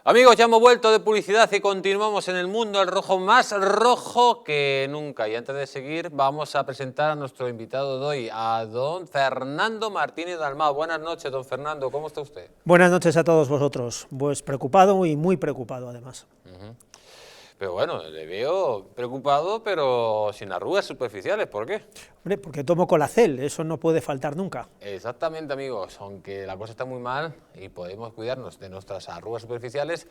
Amigos, ya hemos vuelto de publicidad y continuamos en el mundo al rojo, más rojo que nunca. Y antes de seguir, vamos a presentar a nuestro invitado de hoy, a don Fernando Martínez Dalmau. Buenas noches, don Fernando, ¿cómo está usted? Buenas noches a todos vosotros. Pues preocupado y muy preocupado, además. Pero bueno, le veo preocupado, pero sin arrugas superficiales. ¿Por qué? Hombre, porque tomo Colacel, eso no puede faltar nunca. Exactamente, amigos. Aunque la cosa está muy mal y podemos cuidarnos de nuestras arrugas superficiales,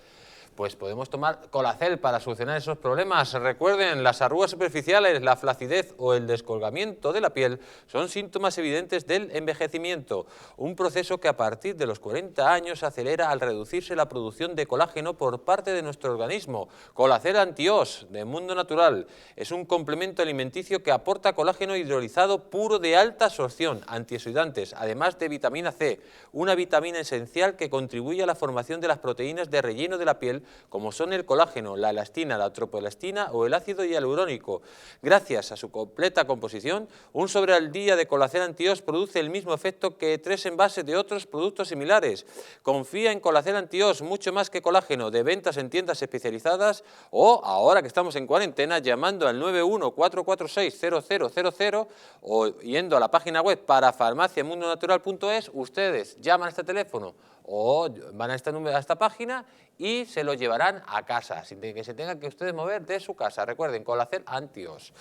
pues podemos tomar Colacel para solucionar esos problemas. Recuerden, las arrugas superficiales, la flacidez o el descolgamiento de la piel son síntomas evidentes del envejecimiento, un proceso que a partir de los 40 años acelera al reducirse la producción de colágeno por parte de nuestro organismo. Colacel Anti-Os, de Mundo Natural, es un complemento alimenticio que aporta colágeno hidrolizado puro de alta absorción, antioxidantes, además de vitamina C, una vitamina esencial que contribuye a la formación de las proteínas de relleno de la piel, como son el colágeno, la elastina, la tropoelastina o el ácido hialurónico. Gracias a su completa composición, un sobre al día de Colacel Anti-Os produce el mismo efecto que 3 envases de otros productos similares. Confía en Colacel Anti-Os, mucho más que colágeno, de ventas en tiendas especializadas o, ahora que estamos en cuarentena, llamando al 91-446-0000 o yendo a la página web parafarmaciamundonatural.es. Ustedes llaman a este teléfono o van a esta página y se lo llevarán a casa, sin que se tengan que ustedes mover de su casa. Recuerden, Colacel Anti-Os.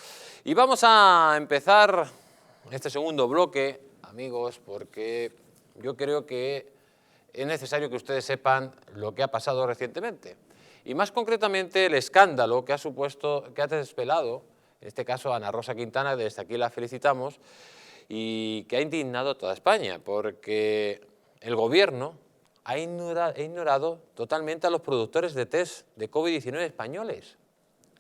Y vamos a empezar este segundo bloque, amigos, porque yo creo que es necesario que ustedes sepan lo que ha pasado recientemente. Y más concretamente el escándalo que ha desvelado, en este caso Ana Rosa Quintana, desde aquí la felicitamos, y que ha indignado a toda España, porque el gobierno ha ignorado totalmente a los productores de test de COVID-19 españoles.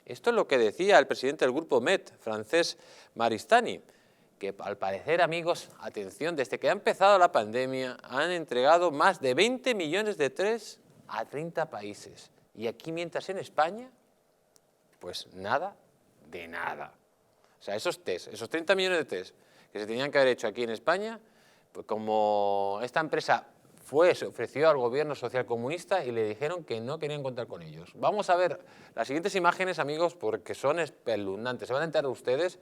Esto es lo que decía el presidente del grupo MET, Francesc Maristany, que al parecer, amigos, atención, desde que ha empezado la pandemia han entregado más de 20 millones de test a 30 países. Y aquí, mientras en España, pues nada de nada. O sea, esos 30 millones de test que se tenían que haber hecho aquí en España, pues como esta empresa se ofreció al gobierno socialcomunista y le dijeron que no querían contar con ellos. Vamos a ver las siguientes imágenes, amigos, porque son espeluznantes. Se van a enterar ustedes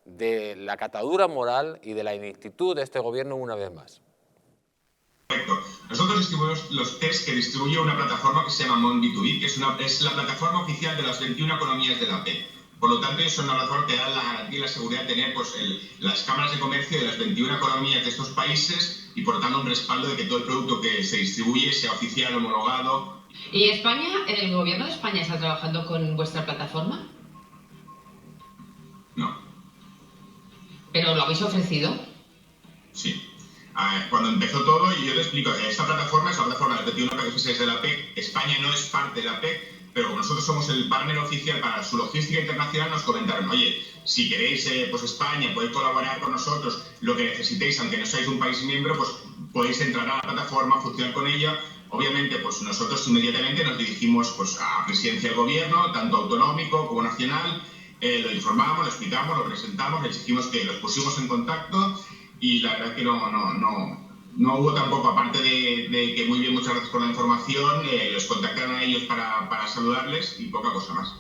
de la catadura moral y de la ineptitud de este gobierno una vez más. Correcto. Nosotros distribuimos los test que distribuye una plataforma que se llama Mondituit, que es la plataforma oficial de las 21 economías de la PEC. Por lo tanto, es una plataforma que da la garantía y la seguridad de tener las cámaras de comercio de las 21 economías de estos países y, por lo tanto, un respaldo de que todo el producto que se distribuye sea oficial, homologado. ¿Y España, el gobierno de España está trabajando con vuestra plataforma? No. ¿Pero lo habéis ofrecido? Sí. Cuando empezó todo, y yo te explico, esta plataforma es la plataforma de los 21 países de la PEC. España no es parte de la PEC, pero como nosotros somos el partner oficial para su logística internacional, nos comentaron, oye, si queréis, pues España, podéis colaborar con nosotros, lo que necesitéis, aunque no seáis un país miembro, pues podéis entrar a la plataforma, funcionar con ella. Obviamente, pues nosotros inmediatamente nos dirigimos pues, a presidencia del gobierno, tanto autonómico como nacional, lo informamos, lo explicamos, lo presentamos, le exigimos que los pusimos en contacto y la verdad que no hubo tampoco, aparte de que muy bien, muchas gracias por la información, los contactaron a ellos para saludarles y poca cosa más.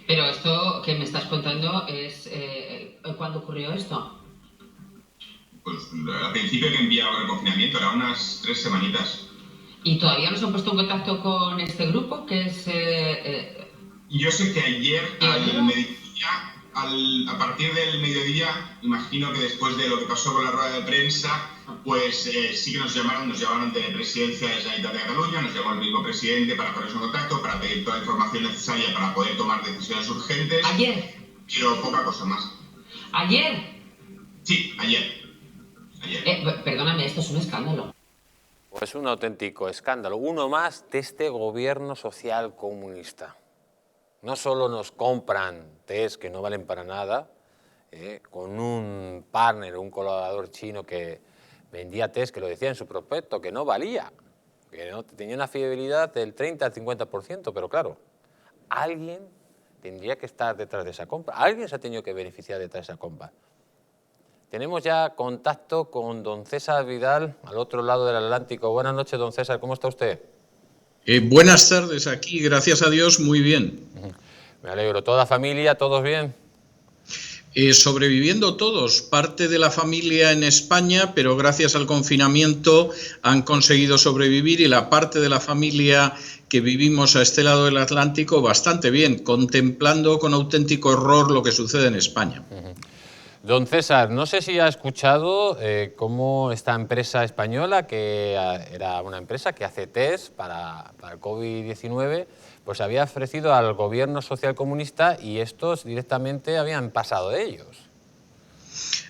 Pero esto que me estás contando es... ¿cuándo ocurrió esto? Pues al principio que enviaba el confinamiento, eran unas 3 semanitas. ¿Y todavía no se han puesto en contacto con este grupo? Que es... Yo sé que ayer, a partir del mediodía, imagino que después de lo que pasó con la rueda de prensa, pues sí que nos llamaron de Presidencia de la Generalitat de Cataluña, nos llamó el mismo presidente para ponerse en contacto, para pedir toda la información necesaria para poder tomar decisiones urgentes. ¿Ayer? Pero poca cosa más. ¿Ayer? Sí, ayer. Perdóname, esto es un escándalo. Pues un auténtico escándalo, uno más de este gobierno social comunista. No solo nos compran test que no valen para nada, con un partner, un colaborador chino que vendía test que lo decía en su prospecto, que no valía, que no, tenía una fiabilidad del 30 al 50%, pero claro, alguien tendría que estar detrás de esa compra, alguien se ha tenido que beneficiar detrás de esa compra. Tenemos ya contacto con don César Vidal, al otro lado del Atlántico. Buenas noches, don César, ¿cómo está usted? Buenas tardes, aquí, gracias a Dios, muy bien. Me alegro. ¿Toda familia, todos bien? Sobreviviendo todos, parte de la familia en España, pero gracias al confinamiento han conseguido sobrevivir, y la parte de la familia que vivimos a este lado del Atlántico bastante bien, contemplando con auténtico horror lo que sucede en España. Don César, no sé si ha escuchado cómo esta empresa española, que era una empresa que hace test para el COVID-19, pues había ofrecido al gobierno socialcomunista y estos directamente habían pasado de ellos.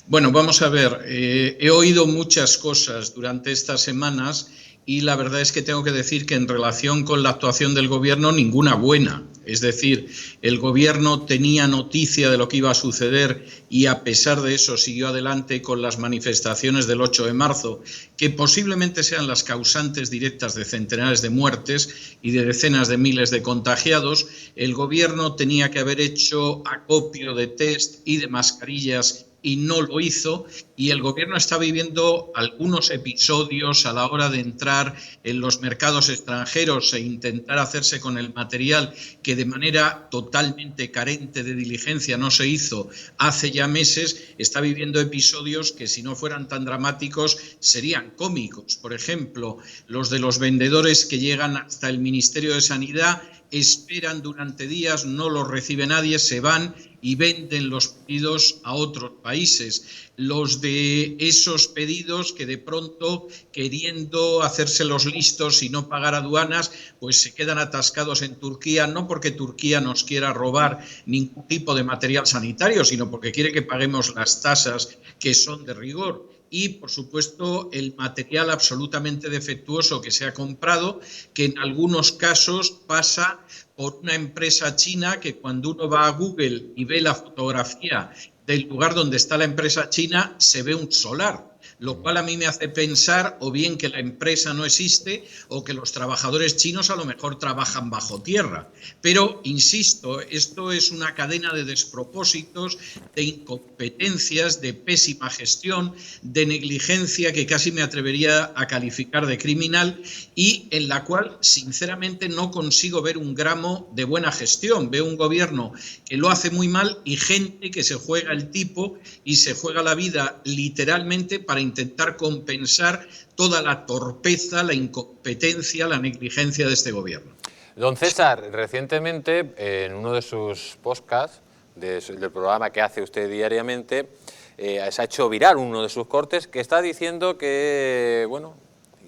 Bueno, vamos a ver, he oído muchas cosas durante estas semanas y la verdad es que tengo que decir que en relación con la actuación del gobierno, ninguna buena. Es decir, el gobierno tenía noticia de lo que iba a suceder y a pesar de eso siguió adelante con las manifestaciones del 8 de marzo, que posiblemente sean las causantes directas de centenares de muertes y de decenas de miles de contagiados. El gobierno tenía que haber hecho acopio de test y de mascarillas y no lo hizo, y el gobierno está viviendo algunos episodios a la hora de entrar en los mercados extranjeros e intentar hacerse con el material que de manera totalmente carente de diligencia no se hizo hace ya meses. Está viviendo episodios que, si no fueran tan dramáticos, serían cómicos. Por ejemplo, los de los vendedores que llegan hasta el Ministerio de Sanidad, esperan durante días, no los recibe nadie, se van y venden los pedidos a otros países. Los de esos pedidos que de pronto, queriendo hacerse los listos y no pagar aduanas, pues se quedan atascados en Turquía, no porque Turquía nos quiera robar ningún tipo de material sanitario, sino porque quiere que paguemos las tasas que son de rigor. Y, por supuesto, el material absolutamente defectuoso que se ha comprado, que en algunos casos pasa por una empresa china que, cuando uno va a Google y ve la fotografía del lugar donde está la empresa china, se ve un solar, lo cual a mí me hace pensar o bien que la empresa no existe o que los trabajadores chinos a lo mejor trabajan bajo tierra. Pero, insisto, esto es una cadena de despropósitos, de incompetencias, de pésima gestión, de negligencia que casi me atrevería a calificar de criminal y en la cual, sinceramente, no consigo ver un gramo de buena gestión. Veo un gobierno que lo hace muy mal y gente que se juega el tipo y se juega la vida literalmente para intentar compensar toda la torpeza, la incompetencia, la negligencia de este gobierno. Don César, recientemente en uno de sus podcasts, del programa que hace usted diariamente, se ha hecho viral uno de sus cortes que está diciendo que, bueno,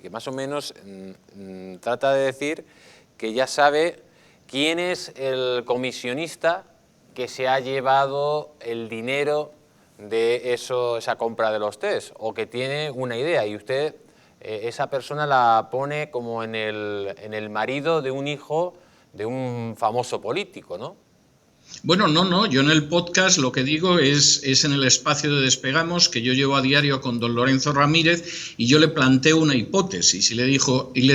que más o menos trata de decir que ya sabe quién es el comisionista que se ha llevado el dinero de esa compra de los test, o que tiene una idea y usted esa persona la pone como en el marido de un hijo de un famoso político, ¿no? Bueno, no, yo en el podcast lo que digo es en el espacio de Despegamos, que yo llevo a diario con don Lorenzo Ramírez, y yo le planteo una hipótesis y le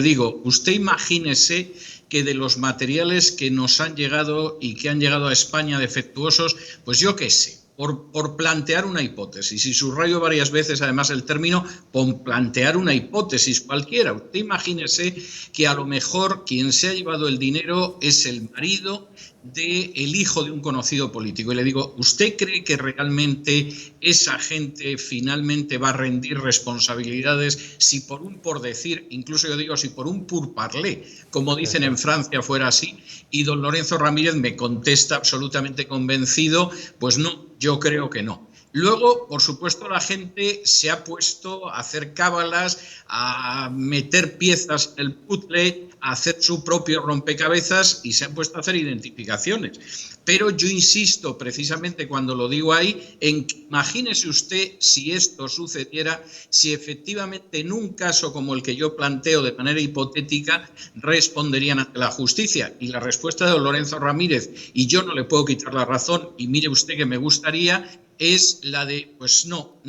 digo, usted imagínese que de los materiales que nos han llegado y que han llegado a España defectuosos, pues yo qué sé, por plantear una hipótesis, y subrayo varias veces además el término, por plantear una hipótesis cualquiera. Usted imagínese que a lo mejor quien se ha llevado el dinero es el marido del hijo de un conocido político. Y le digo, ¿usted cree que realmente esa gente finalmente va a rendir responsabilidades si por decir, incluso yo digo, si por un pourparlers, como dicen en Francia, fuera así? Y don Lorenzo Ramírez me contesta absolutamente convencido, pues no, yo creo que no. Luego, por supuesto, la gente se ha puesto a hacer cábalas, a meter piezas en el puzzle, a hacer su propio rompecabezas y se han puesto a hacer identificaciones. Pero yo insisto, precisamente cuando lo digo ahí, en que imagínese usted si esto sucediera, si efectivamente en un caso como el que yo planteo de manera hipotética responderían ante la justicia. Y la respuesta de don Lorenzo Ramírez, y yo no le puedo quitar la razón, y mire usted que me gustaría, es la de, pues no,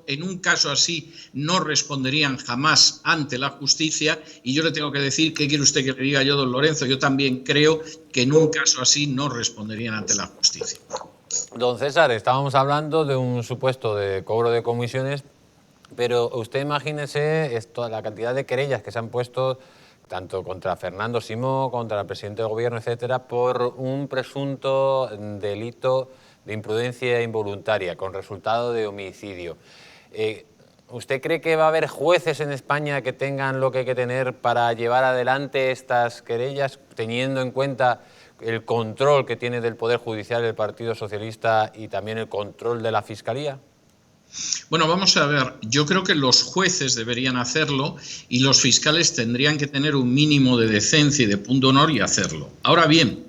en un caso así no responderían jamás ante la justicia. Y yo le tengo que decir, ¿qué quiere usted que le diga yo, don Lorenzo? Yo también creo que en un caso así no responderían ante la justicia. Don César, estábamos hablando de un supuesto de cobro de comisiones, pero usted imagínese la cantidad de querellas que se han puesto, tanto contra Fernando Simó, contra el presidente del gobierno, etcétera, por un presunto delito de imprudencia involuntaria con resultado de homicidio. ¿Usted cree que va a haber jueces en España que tengan lo que hay que tener para llevar adelante estas querellas, teniendo en cuenta el control que tiene del Poder Judicial el Partido Socialista y también el control de la Fiscalía? Bueno, vamos a ver, yo creo que los jueces deberían hacerlo y los fiscales tendrían que tener un mínimo de decencia y de punto honor y hacerlo. Ahora bien,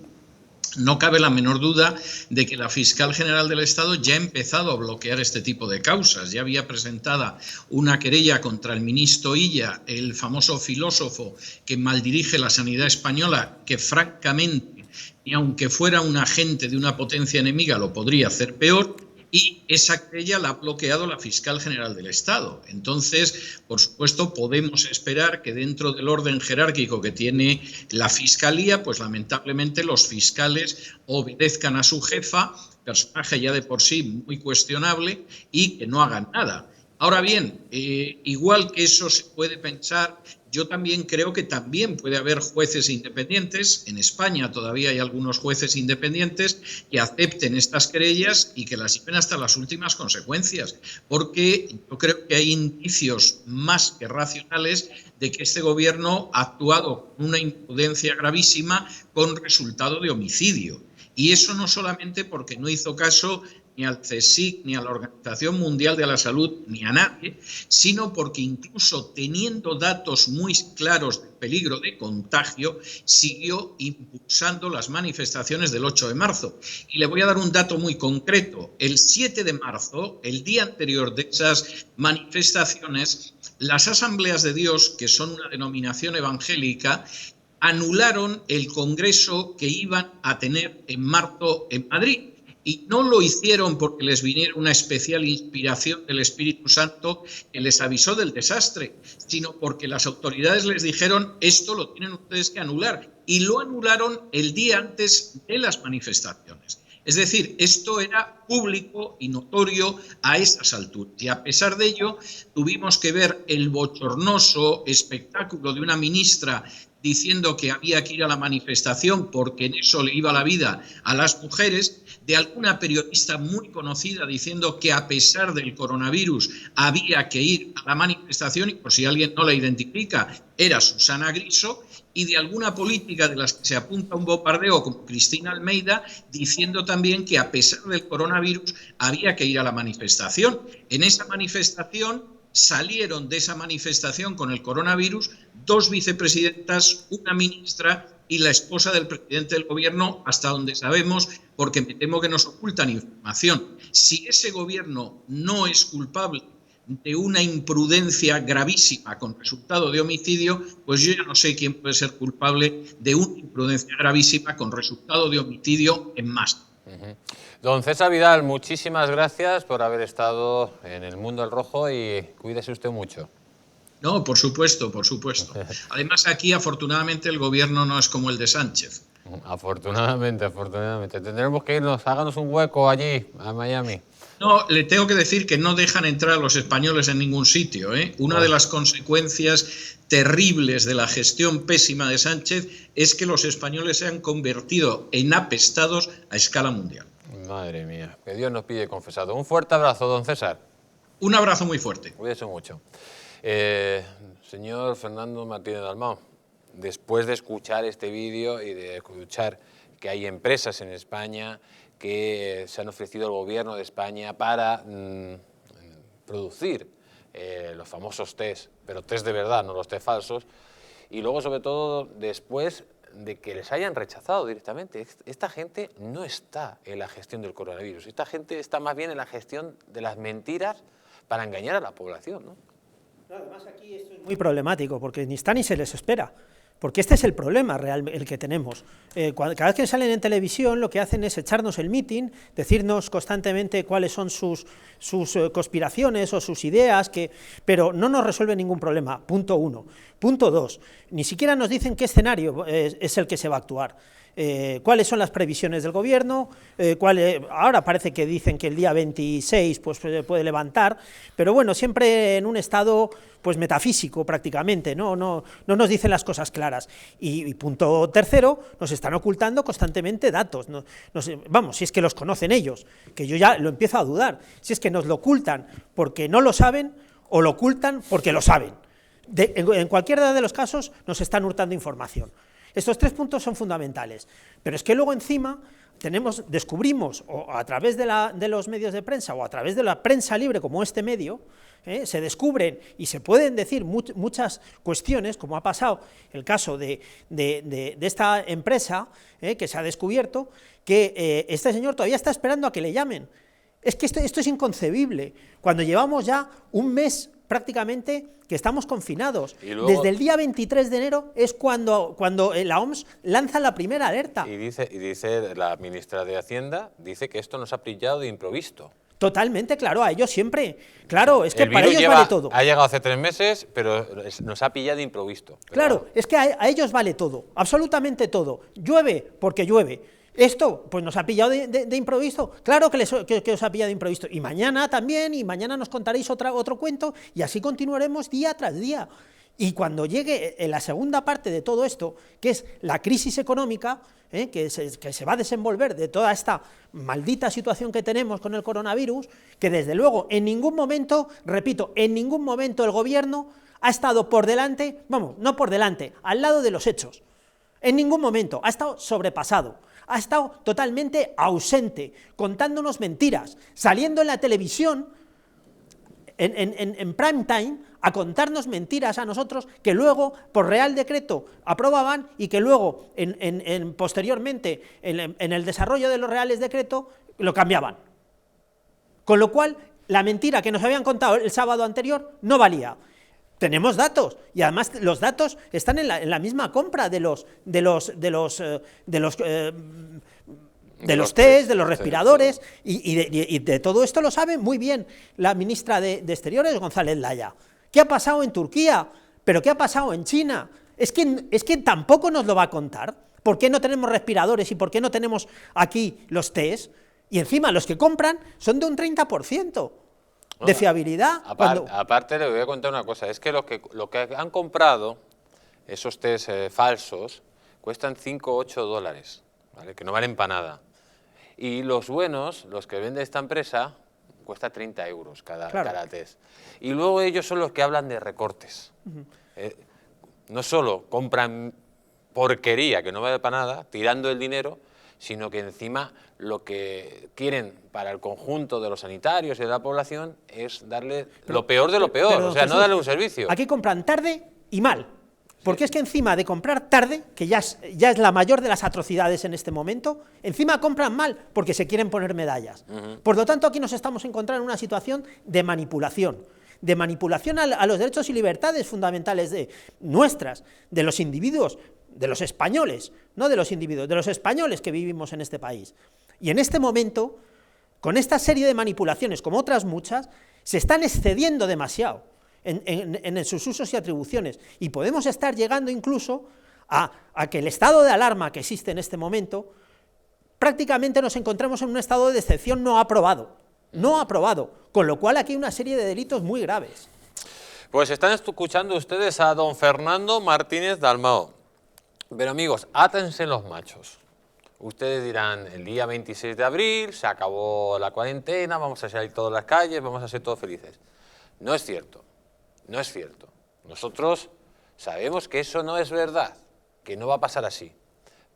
no cabe la menor duda de que la fiscal general del Estado ya ha empezado a bloquear este tipo de causas. Ya había presentada una querella contra el ministro Illa, el famoso filósofo que maldirige la sanidad española, que francamente, ni aunque fuera un agente de una potencia enemiga, lo podría hacer peor. Y esa querella la ha bloqueado la fiscal general del Estado. Entonces, por supuesto, podemos esperar que dentro del orden jerárquico que tiene la Fiscalía, pues lamentablemente los fiscales obedezcan a su jefa, personaje ya de por sí muy cuestionable, y que no hagan nada. Ahora bien, igual que eso se puede pensar, yo también creo que también puede haber jueces independientes. En España todavía hay algunos jueces independientes que acepten estas querellas y que las lleven hasta las últimas consecuencias, porque yo creo que hay indicios más que racionales de que este gobierno ha actuado con una imprudencia gravísima con resultado de homicidio. Y eso no solamente porque no hizo caso ni al CSIC, ni a la Organización Mundial de la Salud, ni a nadie, sino porque incluso teniendo datos muy claros de peligro de contagio, siguió impulsando las manifestaciones del 8 de marzo. Y le voy a dar un dato muy concreto. El 7 de marzo, el día anterior de esas manifestaciones, las Asambleas de Dios, que son una denominación evangélica, anularon el congreso que iban a tener en marzo en Madrid. Y no lo hicieron porque les viniera una especial inspiración del Espíritu Santo que les avisó del desastre, sino porque las autoridades les dijeron esto lo tienen ustedes que anular. Y lo anularon el día antes de las manifestaciones. Es decir, esto era público y notorio a esas alturas. Y a pesar de ello, tuvimos que ver el bochornoso espectáculo de una ministra diciendo que había que ir a la manifestación porque en eso le iba la vida a las mujeres, de alguna periodista muy conocida diciendo que a pesar del coronavirus había que ir a la manifestación, y por si alguien no la identifica, era Susana Griso, y de alguna política de las que se apunta un bombardeo como Cristina Almeida, diciendo también que a pesar del coronavirus había que ir a la manifestación. En esa manifestación salieron de esa manifestación con el coronavirus 2 vicepresidentas, una ministra y la esposa del presidente del gobierno, hasta donde sabemos, porque me temo que nos ocultan información. Si ese gobierno no es culpable de una imprudencia gravísima con resultado de homicidio, pues yo ya no sé quién puede ser culpable de una imprudencia gravísima con resultado de homicidio en masa. Don César Vidal, muchísimas gracias por haber estado en El Mundo al Rojo y cuídese usted mucho. No, por supuesto, por supuesto. Además, aquí, afortunadamente, el gobierno no es como el de Sánchez. Afortunadamente, afortunadamente. Tendremos que irnos, háganos un hueco allí, a Miami. No, le tengo que decir que no dejan entrar a los españoles en ningún sitio, ¿eh? Una de las consecuencias terribles de la gestión pésima de Sánchez es que los españoles se han convertido en apestados a escala mundial. Madre mía, que Dios nos pide confesado. Un fuerte abrazo, don César. Un abrazo muy fuerte. Cuídese mucho. Señor Fernando Martínez Dalmau, después de escuchar este vídeo y de escuchar que hay empresas en España que se han ofrecido al gobierno de España para producir los famosos test, pero test de verdad, no los test falsos, y luego sobre todo después de que les hayan rechazado directamente. Esta gente no está en la gestión del coronavirus, esta gente está más bien en la gestión de las mentiras para engañar a la población, ¿no? Además aquí esto es muy problemático, porque ni está ni se les espera, porque este es el problema real, el que tenemos. Cada vez que salen en televisión lo que hacen es echarnos el mitin, decirnos constantemente cuáles son sus conspiraciones o sus ideas, pero no nos resuelve ningún problema, punto 1. Punto 2, ni siquiera nos dicen qué escenario es el que se va a actuar. cuáles son las previsiones del gobierno, ahora parece que dicen que el día 26 pues, puede levantar, pero bueno, siempre en un estado pues metafísico prácticamente, no nos dicen las cosas claras. Y punto tercero, nos están ocultando constantemente datos, vamos, si es que los conocen ellos, que yo ya lo empiezo a dudar, si es que nos lo ocultan porque no lo saben o lo ocultan porque lo saben. En cualquiera de los casos nos están hurtando información. Estos 3 puntos son fundamentales, pero es que luego encima descubrimos, o a través de los medios de prensa, o a través de la prensa libre como este medio, se descubren y se pueden decir muchas cuestiones, como ha pasado el caso de esta empresa, que se ha descubierto que este señor todavía está esperando a que le llamen. Es que esto es inconcebible, cuando llevamos ya un mes prácticamente que estamos confinados. Luego, desde el día 23 de enero es cuando la OMS lanza la primera alerta. Y dice la ministra de Hacienda, dice que esto nos ha pillado de improviso. Totalmente, claro, a ellos siempre. Claro, es que para ellos vale todo. Ha llegado hace 3 meses, pero nos ha pillado de improviso. Claro, es que a ellos vale todo, absolutamente todo. Llueve porque llueve. Esto, pues nos ha pillado de improviso, claro que os ha pillado de improviso, y mañana también, y mañana nos contaréis otro cuento, y así continuaremos día tras día. Y cuando llegue la segunda parte de todo esto, que es la crisis económica, que se va a desenvolver de toda esta maldita situación que tenemos con el coronavirus, que desde luego en ningún momento, repito, en ningún momento el gobierno ha estado por delante, vamos, no por delante, al lado de los hechos, en ningún momento, ha estado sobrepasado. Ha estado totalmente ausente, contándonos mentiras, saliendo en la televisión, en prime time, a contarnos mentiras a nosotros, que luego, por Real Decreto, aprobaban, y que luego, posteriormente, en el desarrollo de los Reales Decretos, lo cambiaban. Con lo cual, la mentira que nos habían contado el sábado anterior no valía. Tenemos datos, y además los datos están en la misma compra de los test, de los respiradores, y de todo esto lo sabe muy bien la ministra de Exteriores, González Laya. ¿Qué ha pasado en Turquía? ¿Pero qué ha pasado en China? Es que tampoco nos lo va a contar. ¿Por qué no tenemos respiradores y por qué no tenemos aquí los test? Y encima los que compran son de un 30%. De fiabilidad. Aparte le voy a contar una cosa, es que lo que han comprado, esos test falsos, cuestan 5 o 8 dólares, ¿vale? Que no valen para nada. Y los buenos, los que vende esta empresa, cuesta 30 euros cada test. Y luego ellos son los que hablan de recortes. No solo compran porquería que no vale para nada, tirando el dinero, sino que encima lo que quieren para el conjunto de los sanitarios y de la población es darle lo peor de lo peor, o sea, Jesús, no darle un servicio. Aquí compran tarde y mal, porque es que encima de comprar tarde, que ya es la mayor de las atrocidades en este momento, encima compran mal porque se quieren poner medallas. Por lo tanto, aquí nos estamos encontrando en una situación de manipulación a los derechos y libertades fundamentales nuestras, de los individuos, de los españoles, no de los individuos, de los españoles que vivimos en este país. Y en este momento, con esta serie de manipulaciones, como otras muchas, se están excediendo demasiado en sus usos y atribuciones, y podemos estar llegando incluso a que el estado de alarma que existe en este momento, prácticamente nos encontramos en un estado de excepción no aprobado, con lo cual aquí hay una serie de delitos muy graves. Pues están escuchando ustedes a don Fernando Martínez Dalmao. Pero amigos, átense los machos. Ustedes dirán, el día 26 de abril se acabó la cuarentena, vamos a salir todas las calles, vamos a ser todos felices. No es cierto, no es cierto. Nosotros sabemos que eso no es verdad, que no va a pasar así.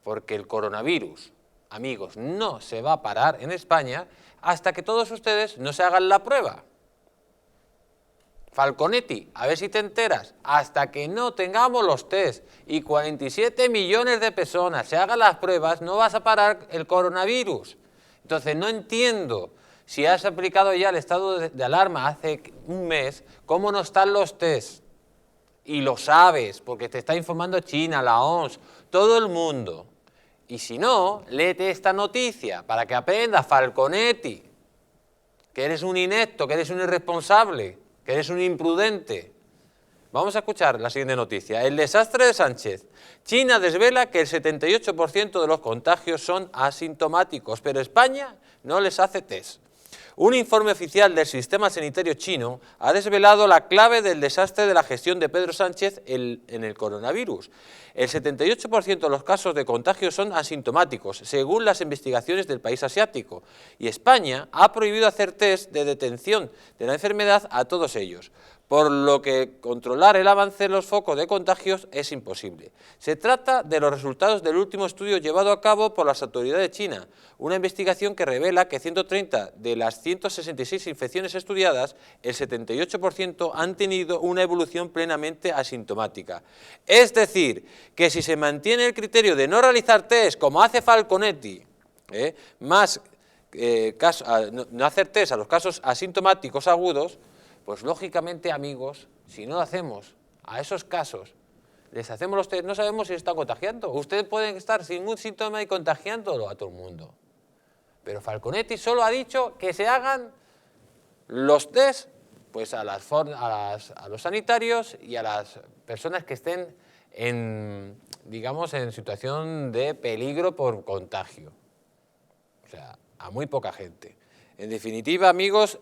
Porque el coronavirus, amigos, no se va a parar en España hasta que todos ustedes no se hagan la prueba. Falconetti, a ver si te enteras, hasta que no tengamos los test y 47 millones de personas se hagan las pruebas, no vas a parar el coronavirus. Entonces no entiendo, si has aplicado ya el estado de alarma hace un mes, ¿cómo no están los test? Y lo sabes, porque te está informando China, la OMS, todo el mundo. Y si no, léete esta noticia para que aprendas, Falconetti, que eres un inepto, que eres un irresponsable, que eres un imprudente. Vamos a escuchar la siguiente noticia. El desastre de Sánchez. China desvela que el 78% de los contagios son asintomáticos, pero España no les hace test. Un informe oficial del sistema sanitario chino ha desvelado la clave del desastre de la gestión de Pedro Sánchez en el coronavirus. El 78% de los casos de contagio son asintomáticos, según las investigaciones del país asiático, y España ha prohibido hacer test de detención de la enfermedad a todos ellos, por lo que controlar el avance de los focos de contagios es imposible. Se trata de los resultados del último estudio llevado a cabo por las autoridades de China, una investigación que revela que 130 de las 166 infecciones estudiadas, el 78% han tenido una evolución plenamente asintomática. Es decir, que si se mantiene el criterio de no realizar test como hace Falconetti, no hacer test a los casos asintomáticos agudos, pues lógicamente, amigos, si no lo hacemos a esos casos, les hacemos los test, no sabemos si están contagiando. Ustedes pueden estar sin ningún síntoma y contagiándolo a todo el mundo. Pero Falconetti solo ha dicho que se hagan los test pues a los sanitarios y a las personas que estén digamos, en situación de peligro por contagio. O sea, a muy poca gente. En definitiva, amigos,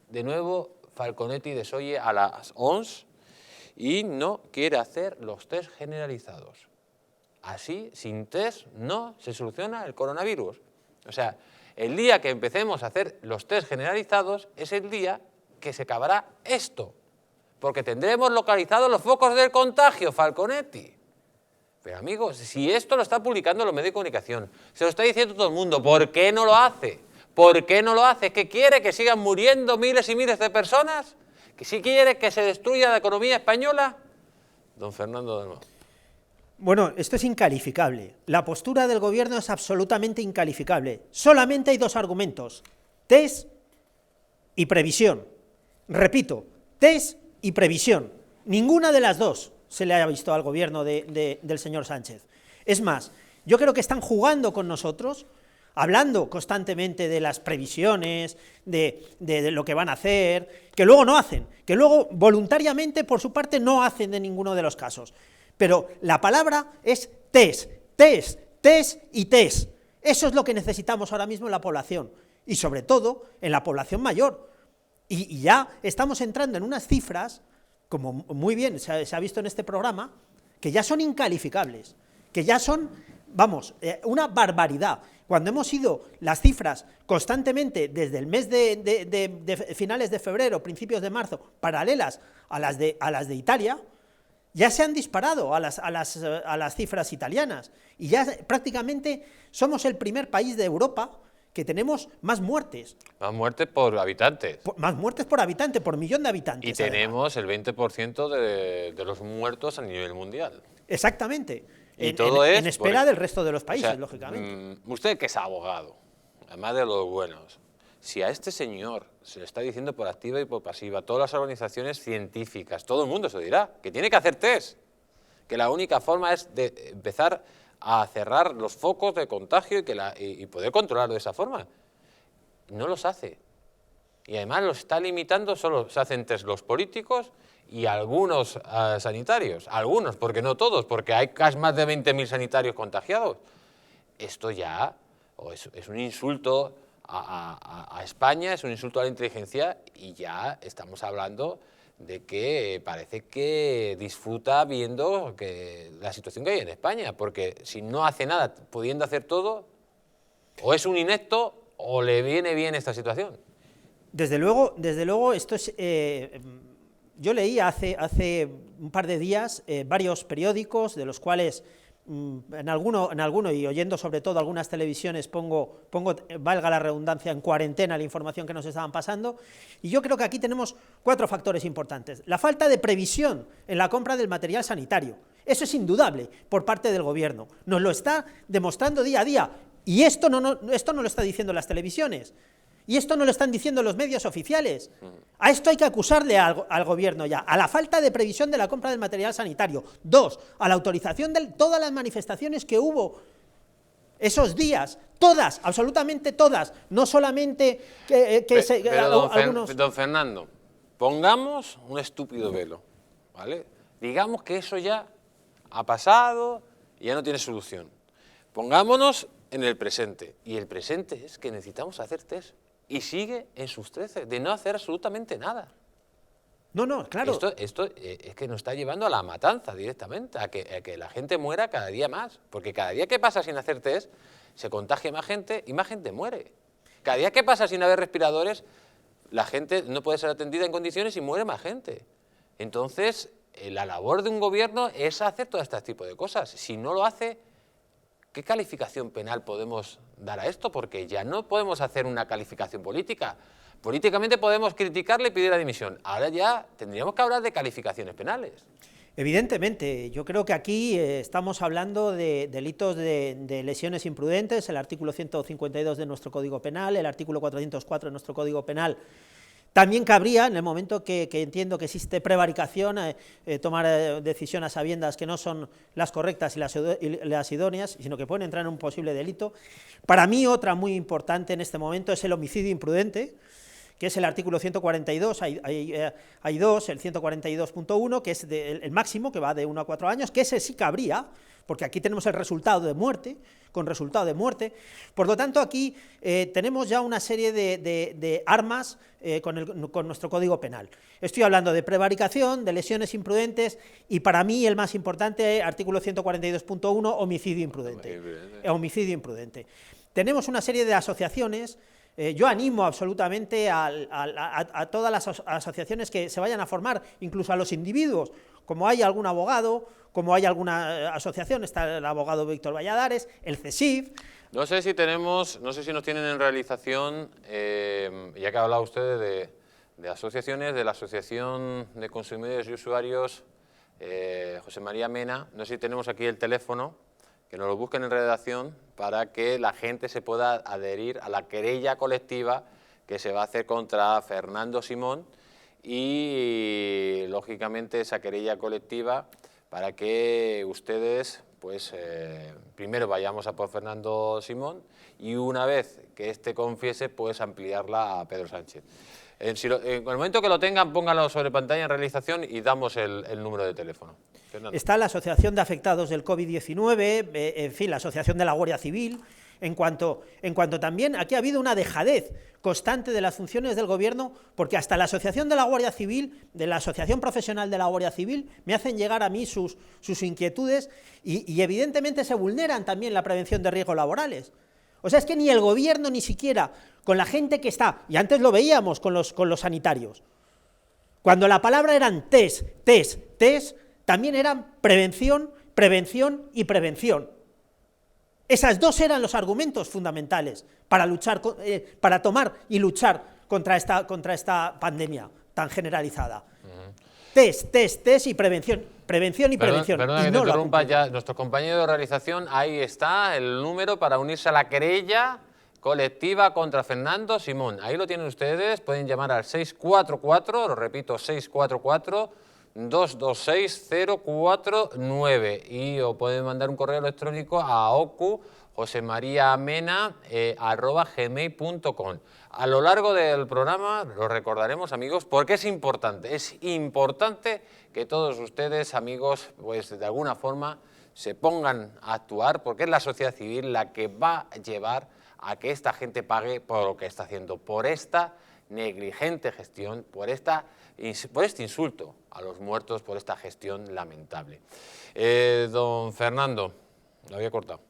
de nuevo, Falconetti desoye a las OMS y no quiere hacer los test generalizados. Así, sin test, no se soluciona el coronavirus. O sea, el día que empecemos a hacer los test generalizados es el día que se acabará esto, porque tendremos localizados los focos del contagio, Falconetti. Pero amigos, si esto lo está publicando los medios de comunicación, se lo está diciendo todo el mundo, ¿por qué no lo hace? ¿Por qué no lo hace? ¿Que quiere que sigan muriendo miles y miles de personas? ¿Que sí quiere que se destruya la economía española? Don Fernando Dalmau. Bueno, esto es incalificable. La postura del gobierno es absolutamente incalificable. Solamente hay dos argumentos: test y previsión. Repito, test y previsión. Ninguna de las dos se le ha visto al gobierno del señor Sánchez. Es más, yo creo que están jugando con nosotros, hablando constantemente de las previsiones, de lo que van a hacer, que luego no hacen, que luego voluntariamente por su parte no hacen de ninguno de los casos. Pero la palabra es test, test, test y test. Eso es lo que necesitamos ahora mismo en la población, y sobre todo en la población mayor. Y ya estamos entrando en unas cifras, como muy bien se ha visto en este programa, que ya son incalificables, que ya son, vamos, una barbaridad. Cuando hemos ido las cifras constantemente desde el mes de finales de febrero, principios de marzo, paralelas a las de Italia, ya se han disparado a las cifras italianas, y ya prácticamente somos el primer país de Europa que tenemos más muertes. Más muertes por habitantes. Más muertes por habitante, por millón de habitantes. Y tenemos el 20% de los muertos a nivel mundial. Exactamente. Y todo es en espera del resto de los países, o sea, lógicamente. Usted que es abogado, además de los buenos, si a este señor se le está diciendo por activa y por pasiva, todas las organizaciones científicas, todo el mundo se dirá, que tiene que hacer test, que la única forma es de empezar a cerrar los focos de contagio y poder controlarlo de esa forma. No los hace. Y además los está limitando, solo se hacen test los políticos y algunos sanitarios. Algunos, porque no todos, porque hay casi más de 20.000 sanitarios contagiados. Esto ya es un insulto a España, es un insulto a la inteligencia, y ya estamos hablando de que parece que disfruta viendo la situación que hay en España, porque si no hace nada pudiendo hacer todo, o es un inepto o le viene bien esta situación. Desde luego esto es... yo leí hace un par de días varios periódicos, de los cuales en alguno y oyendo sobre todo algunas televisiones pongo, valga la redundancia, en cuarentena la información que nos estaban pasando, y yo creo que aquí tenemos 4 factores importantes. La falta de previsión en la compra del material sanitario, eso es indudable por parte del gobierno, nos lo está demostrando día a día, y esto no lo está diciendo las televisiones, y esto no lo están diciendo los medios oficiales. A esto hay que acusarle al gobierno ya, a la falta de previsión de la compra del material sanitario. 2, a la autorización de todas las manifestaciones que hubo esos días, todas, absolutamente todas, no solamente Don Fernando, pongamos un estúpido velo, ¿vale? Digamos que eso ya ha pasado y ya no tiene solución. Pongámonos en el presente. Y el presente es que necesitamos hacer test. Y sigue en sus 13 de no hacer absolutamente nada. No, claro. Esto es que nos está llevando a la matanza directamente, a que la gente muera cada día más. Porque cada día que pasa sin hacer test, se contagia más gente y más gente muere. Cada día que pasa sin haber respiradores, la gente no puede ser atendida en condiciones y muere más gente. Entonces, la labor de un gobierno es hacer todo este tipo de cosas. Si no lo hace, ¿qué calificación penal podemos dar a esto? Porque ya no podemos hacer una calificación política. Políticamente podemos criticarle y pedir la dimisión. Ahora ya tendríamos que hablar de calificaciones penales. Evidentemente, yo creo que aquí estamos hablando de delitos de lesiones imprudentes, el artículo 152 de nuestro Código Penal, el artículo 404 de nuestro Código Penal. También cabría, en el momento que entiendo que existe prevaricación, tomar decisiones a sabiendas que no son las correctas y las idóneas, sino que pueden entrar en un posible delito. Para mí, otra muy importante en este momento es el homicidio imprudente, que es el artículo 142, hay dos, el 142.1, que es el máximo, que va de 1 a 4 años, que ese sí cabría, porque aquí tenemos el resultado de muerte, con resultado de muerte. Por lo tanto, aquí tenemos ya una serie de armas con nuestro Código Penal. Estoy hablando de prevaricación, de lesiones imprudentes, y para mí el más importante, artículo 142.1, homicidio imprudente. Homicidio imprudente. Tenemos una serie de asociaciones. Yo animo absolutamente a todas las asociaciones que se vayan a formar, incluso a los individuos, como hay algún abogado, como hay alguna asociación, está el abogado Víctor Valladares, el CESIF. No sé si nos tienen en realización, ya que ha hablado usted de asociaciones, de la Asociación de Consumidores y Usuarios, José María Mena, no sé si tenemos aquí el teléfono, que nos lo busquen en redacción para que la gente se pueda adherir a la querella colectiva que se va a hacer contra Fernando Simón y, lógicamente, esa querella colectiva para que ustedes, pues, primero vayamos a por Fernando Simón y una vez que éste confiese, pues ampliarla a Pedro Sánchez. En el momento que lo tengan, pónganlo sobre pantalla en realización y damos el número de teléfono. Fernando. Está la Asociación de Afectados del COVID-19, en fin, la Asociación de la Guardia Civil. En cuanto también aquí ha habido una dejadez constante de las funciones del gobierno, porque hasta la Asociación de la Guardia Civil, de la Asociación Profesional de la Guardia Civil, me hacen llegar a mí sus inquietudes y evidentemente se vulneran también la prevención de riesgos laborales. O sea, es que ni el gobierno, ni siquiera con la gente que está, y antes lo veíamos con los sanitarios, cuando la palabra eran test, también eran prevención y prevención. Esas dos eran los argumentos fundamentales para luchar, para tomar y luchar contra esta pandemia tan generalizada. Test y prevención. Prevención y prevención. Perdona que te interrumpa ya. Nuestro compañero de realización, ahí está el número para unirse a la querella colectiva contra Fernando Simón. Ahí lo tienen ustedes, pueden llamar al 644, lo repito, 644-226-049 y o pueden mandar un correo electrónico a ocu@gmail.com. A lo largo del programa lo recordaremos, amigos, porque es importante que todos ustedes, amigos, pues de alguna forma se pongan a actuar, porque es la sociedad civil la que va a llevar a que esta gente pague por lo que está haciendo, por esta negligente gestión, por este insulto a los muertos, por esta gestión lamentable. Don Fernando, lo había cortado.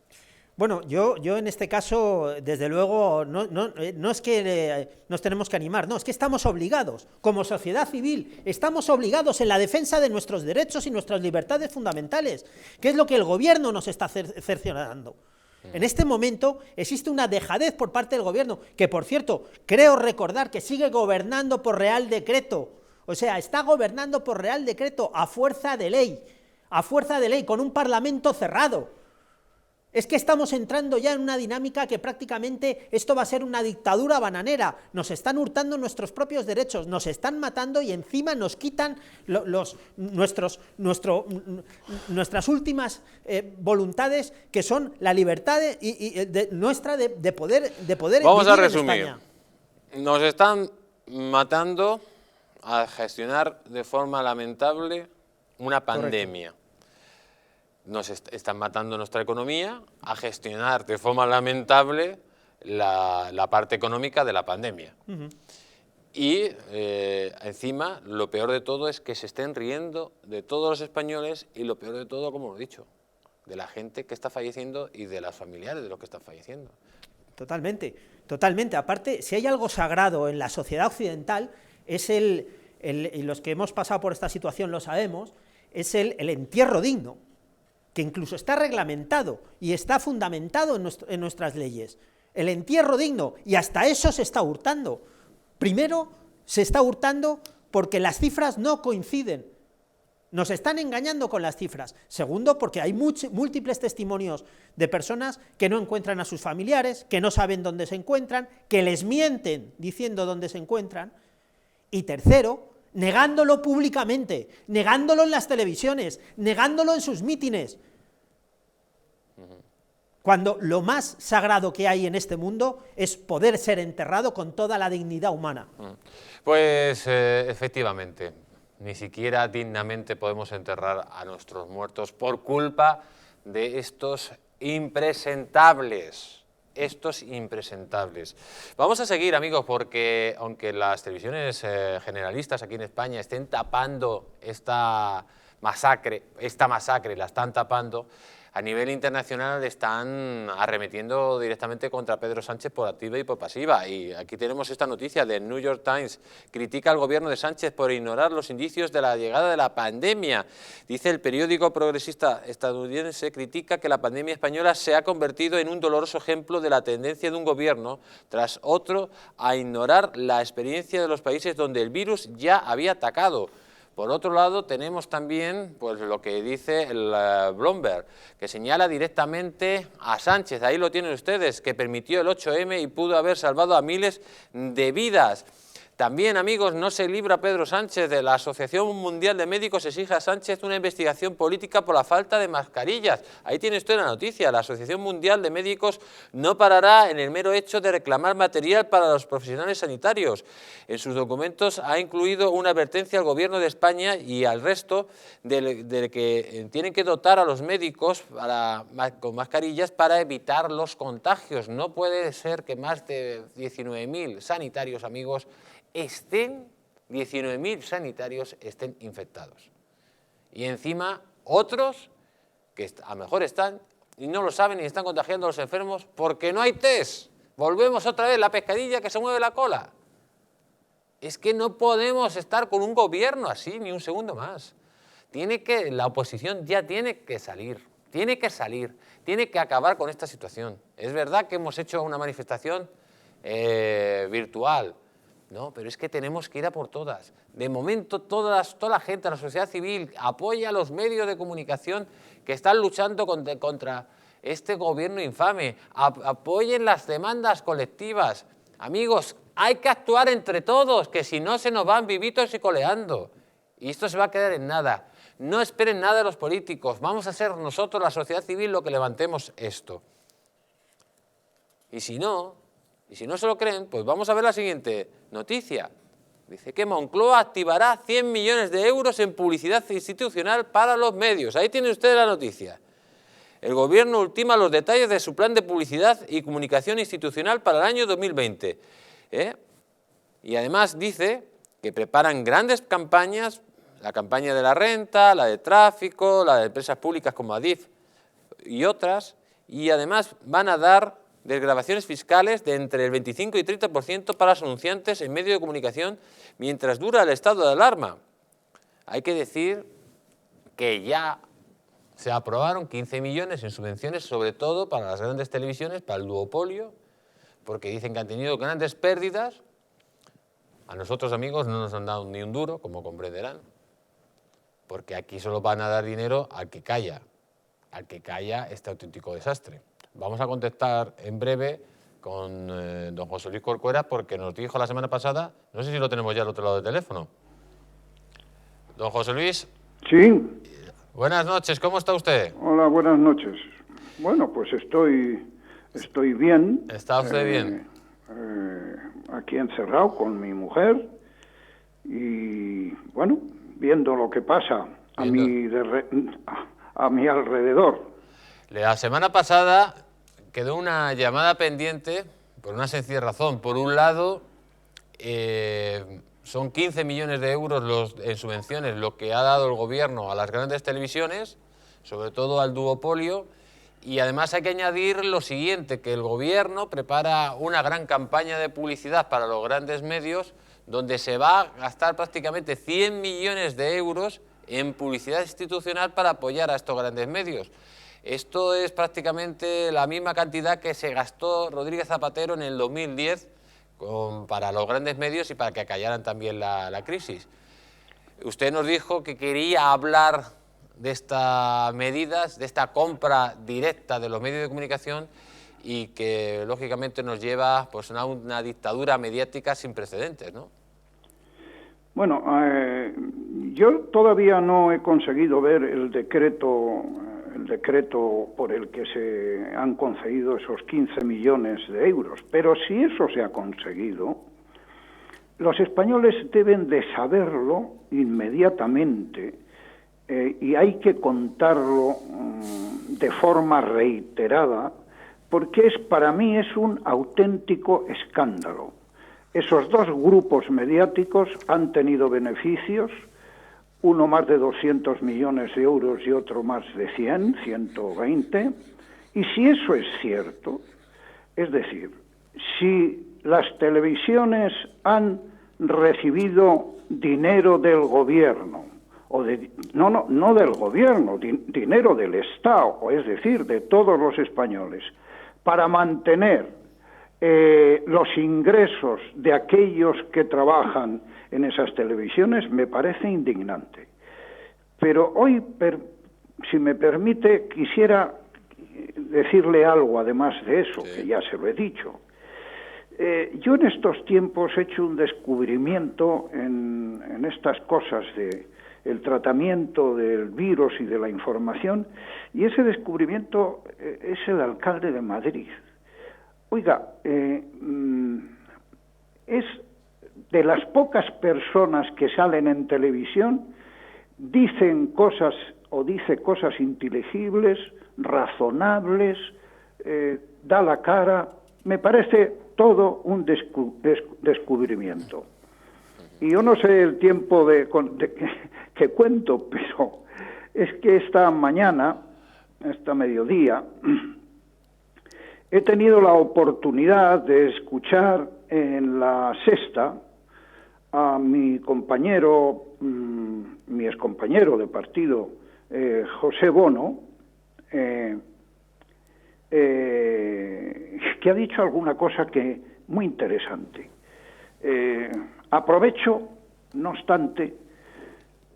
Bueno, yo en este caso, desde luego, no es que nos tenemos que animar, no, es que estamos obligados, como sociedad civil, estamos obligados en la defensa de nuestros derechos y nuestras libertades fundamentales, que es lo que el gobierno nos está cercenando. En este momento existe una dejadez por parte del gobierno, que por cierto, creo recordar que sigue gobernando por Real Decreto, o sea, está gobernando por Real Decreto a fuerza de ley, con un parlamento cerrado. Es que estamos entrando ya en una dinámica que prácticamente esto va a ser una dictadura bananera. Nos están hurtando nuestros propios derechos, nos están matando y encima nos quitan nuestras últimas voluntades, que son la libertad nuestra de poder Vamos vivir a resumir. en España. Nos están matando a gestionar de forma lamentable una pandemia. Nos están matando nuestra economía, a gestionar de forma lamentable la parte económica de la pandemia. Y encima, lo peor de todo es que se estén riendo de todos los españoles y lo peor de todo, como lo he dicho, de la gente que está falleciendo y de los familiares de los que están falleciendo. Totalmente, totalmente. Aparte, si hay algo sagrado en la sociedad occidental, es y los que hemos pasado por esta situación lo sabemos, es el entierro digno, que incluso está reglamentado y está fundamentado en nuestras leyes. El entierro digno, y hasta eso se está hurtando. Primero, se está hurtando porque las cifras no coinciden. Nos están engañando con las cifras. Segundo, porque hay múltiples testimonios de personas que no encuentran a sus familiares, que no saben dónde se encuentran, que les mienten diciendo dónde se encuentran. Y tercero, negándolo públicamente, negándolo en las televisiones, negándolo en sus mítines. Cuando lo más sagrado que hay en este mundo es poder ser enterrado con toda la dignidad humana. Pues efectivamente, ni siquiera dignamente podemos enterrar a nuestros muertos por culpa de estos impresentables. Vamos a seguir, amigos, porque aunque las televisiones generalistas aquí en España estén tapando esta masacre, la están tapando, a nivel internacional están arremetiendo directamente contra Pedro Sánchez por activa y por pasiva. Y aquí tenemos esta noticia del New York Times. Critica al gobierno de Sánchez por ignorar los indicios de la llegada de la pandemia. Dice el periódico progresista estadounidense, critica que la pandemia española se ha convertido en un doloroso ejemplo de la tendencia de un gobierno tras otro a ignorar la experiencia de los países donde el virus ya había atacado. Por otro lado, tenemos también pues, lo que dice el Bloomberg, que señala directamente a Sánchez, ahí lo tienen ustedes, que permitió el 8M y pudo haber salvado a miles de vidas. También, amigos, no se libra Pedro Sánchez de la Asociación Mundial de Médicos, exige a Sánchez una investigación política por la falta de mascarillas. Ahí tiene usted la noticia, la Asociación Mundial de Médicos no parará en el mero hecho de reclamar material para los profesionales sanitarios. En sus documentos ha incluido una advertencia al Gobierno de España y al resto de que tienen que dotar a los médicos con mascarillas para evitar los contagios. No puede ser que más de 19.000 sanitarios, amigos, 19.000 sanitarios estén infectados. Y encima otros que a lo mejor están y no lo saben y están contagiando a los enfermos porque no hay test. Volvemos otra vez, la pescadilla que se mueve la cola. Es que no podemos estar con un gobierno así ni un segundo más. La oposición ya tiene que salir, tiene que acabar con esta situación. Es verdad que hemos hecho una manifestación virtual, no, pero es que tenemos que ir a por todas. De momento, toda la gente, la sociedad civil, apoya a los medios de comunicación que están luchando contra este gobierno infame. Apoyen las demandas colectivas. Amigos, hay que actuar entre todos, que si no se nos van vivitos y coleando. Y esto se va a quedar en nada. No esperen nada de los políticos. Vamos a ser nosotros, la sociedad civil, lo que levantemos esto. Y si no se lo creen, pues vamos a ver la siguiente noticia. Dice que Moncloa activará 100 millones de euros en publicidad institucional para los medios. Ahí tiene usted la noticia. El gobierno ultima los detalles de su plan de publicidad y comunicación institucional para el año 2020. Y además dice que preparan grandes campañas, la campaña de la renta, la de tráfico, la de empresas públicas como Adif y otras, y además van a dar desgravaciones fiscales de entre el 25 y 30% para los anunciantes en medios de comunicación mientras dura el estado de alarma. Hay que decir que ya se aprobaron 15 millones en subvenciones, sobre todo para las grandes televisiones, para el duopolio, porque dicen que han tenido grandes pérdidas. A nosotros, amigos, no nos han dado ni un duro, como comprenderán, porque aquí solo van a dar dinero al que calla este auténtico desastre. Vamos a contactar en breve con don José Luis Corcuera porque nos dijo la semana pasada, no sé si lo tenemos ya al otro lado del teléfono. Don José Luis. Sí. Buenas noches, ¿cómo está usted? Hola, buenas noches. Bueno, pues estoy bien. ¿Está usted bien? Aquí encerrado con mi mujer y, bueno, viendo lo que pasa a mi alrededor. La semana pasada quedó una llamada pendiente por una sencilla razón. Por un lado, son 15 millones de euros en subvenciones lo que ha dado el gobierno a las grandes televisiones, sobre todo al duopolio, y además hay que añadir lo siguiente, que el gobierno prepara una gran campaña de publicidad para los grandes medios, donde se va a gastar prácticamente 100 millones de euros en publicidad institucional para apoyar a estos grandes medios. Esto es prácticamente la misma cantidad que se gastó Rodríguez Zapatero en el 2010 para los grandes medios y para que acallaran también la crisis. Usted nos dijo que quería hablar de estas medidas, de esta compra directa de los medios de comunicación y que lógicamente nos lleva pues, a una dictadura mediática sin precedentes, ¿no? Bueno, yo todavía no he conseguido ver el decreto por el que se han concedido esos 15 millones de euros, pero si eso se ha conseguido, los españoles deben de saberlo inmediatamente y hay que contarlo de forma reiterada, porque para mí es un auténtico escándalo. Esos dos grupos mediáticos han tenido beneficios, uno más de 200 millones de euros y otro más de 120, y si eso es cierto, es decir, si las televisiones han recibido dinero del gobierno, no del gobierno, dinero del Estado, es decir, de todos los españoles, para mantener los ingresos de aquellos que trabajan en esas televisiones, me parece indignante. Pero hoy, si me permite, quisiera decirle algo además de eso, que ya se lo he dicho. Yo en estos tiempos he hecho un descubrimiento en estas cosas del tratamiento del virus y de la información, y ese descubrimiento es el alcalde de Madrid. Oiga, es de las pocas personas que salen en televisión, dicen cosas o dice cosas inteligibles, razonables, da la cara, me parece todo un descubrimiento. Y yo no sé el tiempo que cuento, pero es que esta mediodía, he tenido la oportunidad de escuchar en La Sexta a mi compañero, mi excompañero de partido, José Bono, que ha dicho alguna cosa que muy interesante. Aprovecho, no obstante,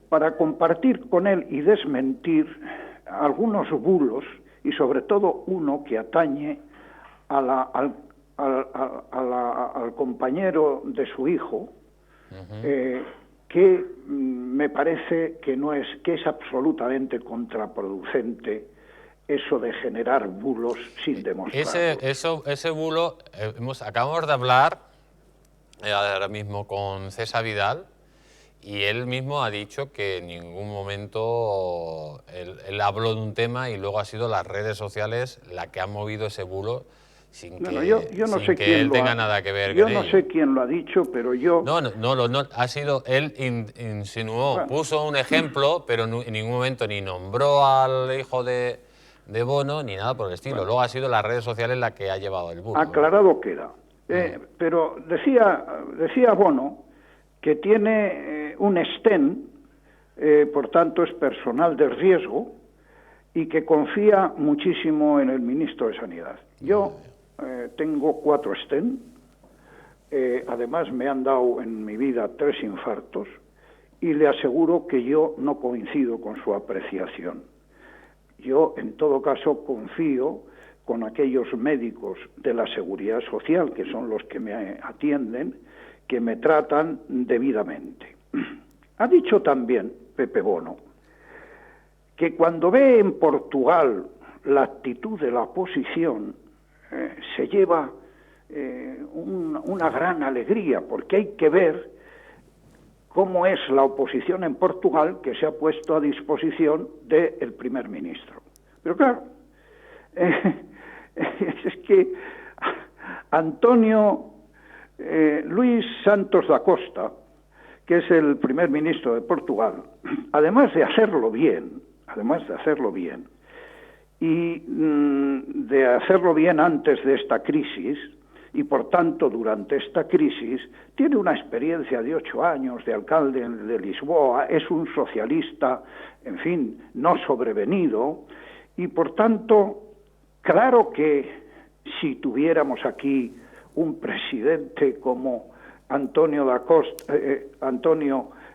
para compartir con él y desmentir algunos bulos, y sobre todo uno que atañe al compañero de su hijo, que me parece que es absolutamente contraproducente eso de generar bulos sin demostrar. Ese bulo, acabamos de hablar ahora mismo con César Vidal, y él mismo ha dicho que en ningún momento él habló de un tema y luego ha sido las redes sociales la que han movido ese bulo sin que él tenga nada que ver con ello. Yo no sé quién lo ha dicho, pero yo... No, ha sido, él insinuó, bueno, puso un ejemplo, pero en ningún momento ni nombró al hijo de Bono ni nada por el estilo. Bueno, luego ha sido las redes sociales la que ha llevado el bulo. Aclarado queda. Pero decía Bono que tiene un stent, por tanto es personal de riesgo, y que confía muchísimo en el ministro de Sanidad. Yo tengo 4 stents, además me han dado en mi vida 3 infartos, y le aseguro que yo no coincido con su apreciación. Yo, en todo caso, confío con aquellos médicos de la Seguridad Social, que son los que me atienden, que me tratan debidamente. Ha dicho también Pepe Bono que cuando ve en Portugal la actitud de la oposición, se lleva una gran alegría, porque hay que ver cómo es la oposición en Portugal, que se ha puesto a disposición del primer ministro. Pero claro, es que António Luís Santos da Costa, que es el primer ministro de Portugal, además de hacerlo bien, y de hacerlo bien antes de esta crisis, y por tanto durante esta crisis, tiene una experiencia de 8 años de alcalde de Lisboa, es un socialista, en fin, no sobrevenido, y por tanto, claro que si tuviéramos aquí un presidente como António da Costa,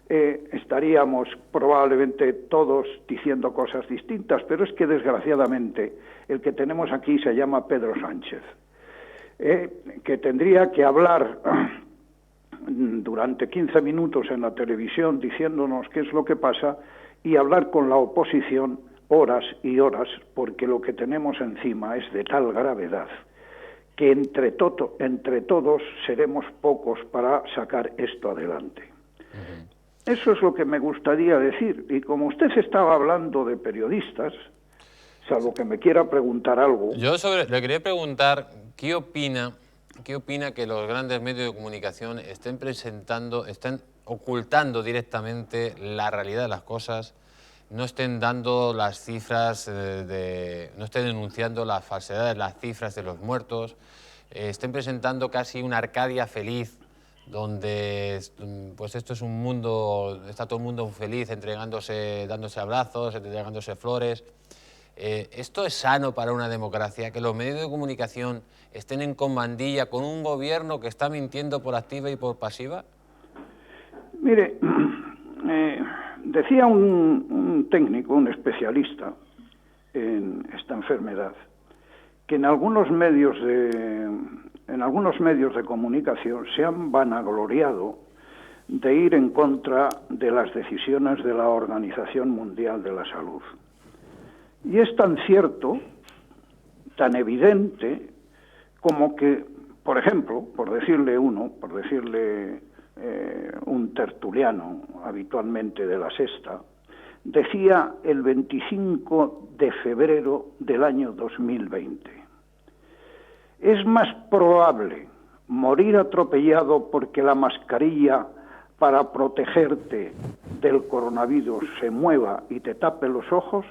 estaríamos probablemente todos diciendo cosas distintas, pero es que desgraciadamente el que tenemos aquí se llama Pedro Sánchez, que tendría que hablar durante 15 minutos en la televisión diciéndonos qué es lo que pasa y hablar con la oposición horas y horas, porque lo que tenemos encima es de tal gravedad que entre todos seremos pocos para sacar esto adelante. Eso es lo que me gustaría decir. Y como usted estaba hablando de periodistas, salvo que me quiera preguntar algo... Yo le quería preguntar, ¿qué opina que los grandes medios de comunicación estén ocultando directamente la realidad de las cosas, no estén dando las cifras, no estén denunciando las falsedades, las cifras de los muertos, estén presentando casi una Arcadia feliz, donde pues esto es un mundo, está todo el mundo feliz, dándose abrazos, entregándose flores? ¿Esto es sano para una democracia? Que los medios de comunicación estén en comandilla con un gobierno que está mintiendo por activa y por pasiva. Mire, decía un técnico, un especialista en esta enfermedad, que en algunos medios de comunicación se han vanagloriado de ir en contra de las decisiones de la Organización Mundial de la Salud. Y es tan cierto, tan evidente, como que, por ejemplo, por decirle un tertuliano habitualmente de La Sexta, decía el 25 de febrero del año 2020. Es más probable morir atropellado porque la mascarilla para protegerte del coronavirus se mueva y te tape los ojos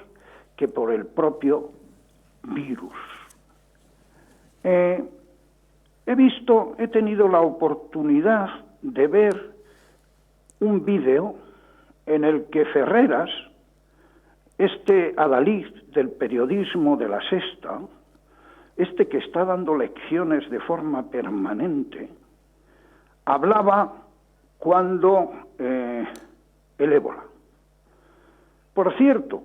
que por el propio virus. He tenido la oportunidad de ver un vídeo en el que Ferreras, este adalid del periodismo de La Sexta, que está dando lecciones de forma permanente, hablaba cuando el ébola. Por cierto,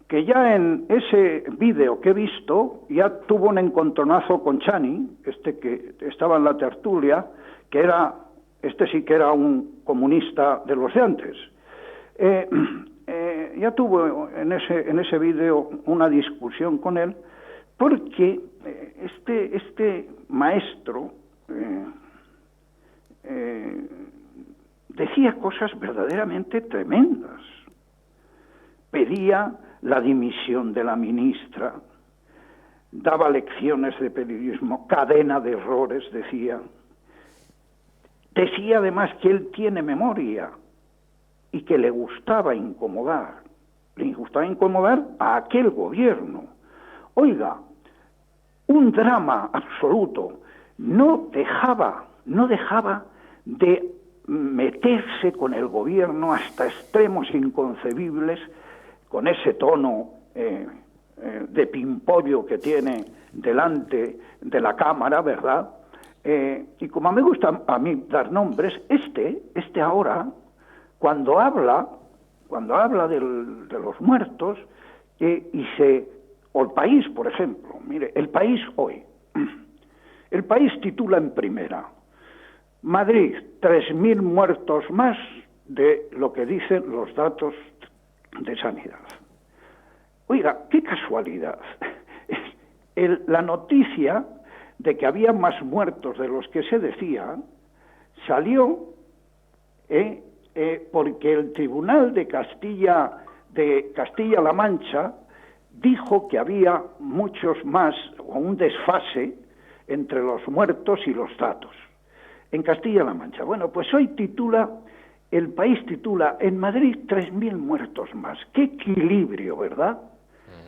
que ya en ese vídeo que he visto, ya tuvo un encontronazo con Chani, que estaba en la tertulia, que era, sí que era un comunista de los de antes. Ya tuvo en ese vídeo una discusión con él, porque este maestro decía cosas verdaderamente tremendas. Pedía la dimisión de la ministra, daba lecciones de periodismo, cadena de errores, decía. Decía además que él tiene memoria y que le gustaba incomodar. Le gustaba incomodar a aquel gobierno. Oiga, un drama absoluto. No dejaba de meterse con el gobierno hasta extremos inconcebibles, con ese tono de pimpollo que tiene delante de la Cámara, ¿verdad? Y como me gusta a mí dar nombres, ahora, cuando habla de los muertos, o El País, por ejemplo, mire, El País hoy. El País titula en primera: Madrid, 3.000 muertos más de lo que dicen los datos de sanidad. Oiga, qué casualidad. La noticia de que había más muertos de los que se decía salió porque el Tribunal de Castilla-La Mancha dijo que había muchos más, o un desfase entre los muertos y los datos. En Castilla-La Mancha. Bueno, pues hoy El País titula, en Madrid 3.000 muertos más. ¡Qué equilibrio!, ¿verdad?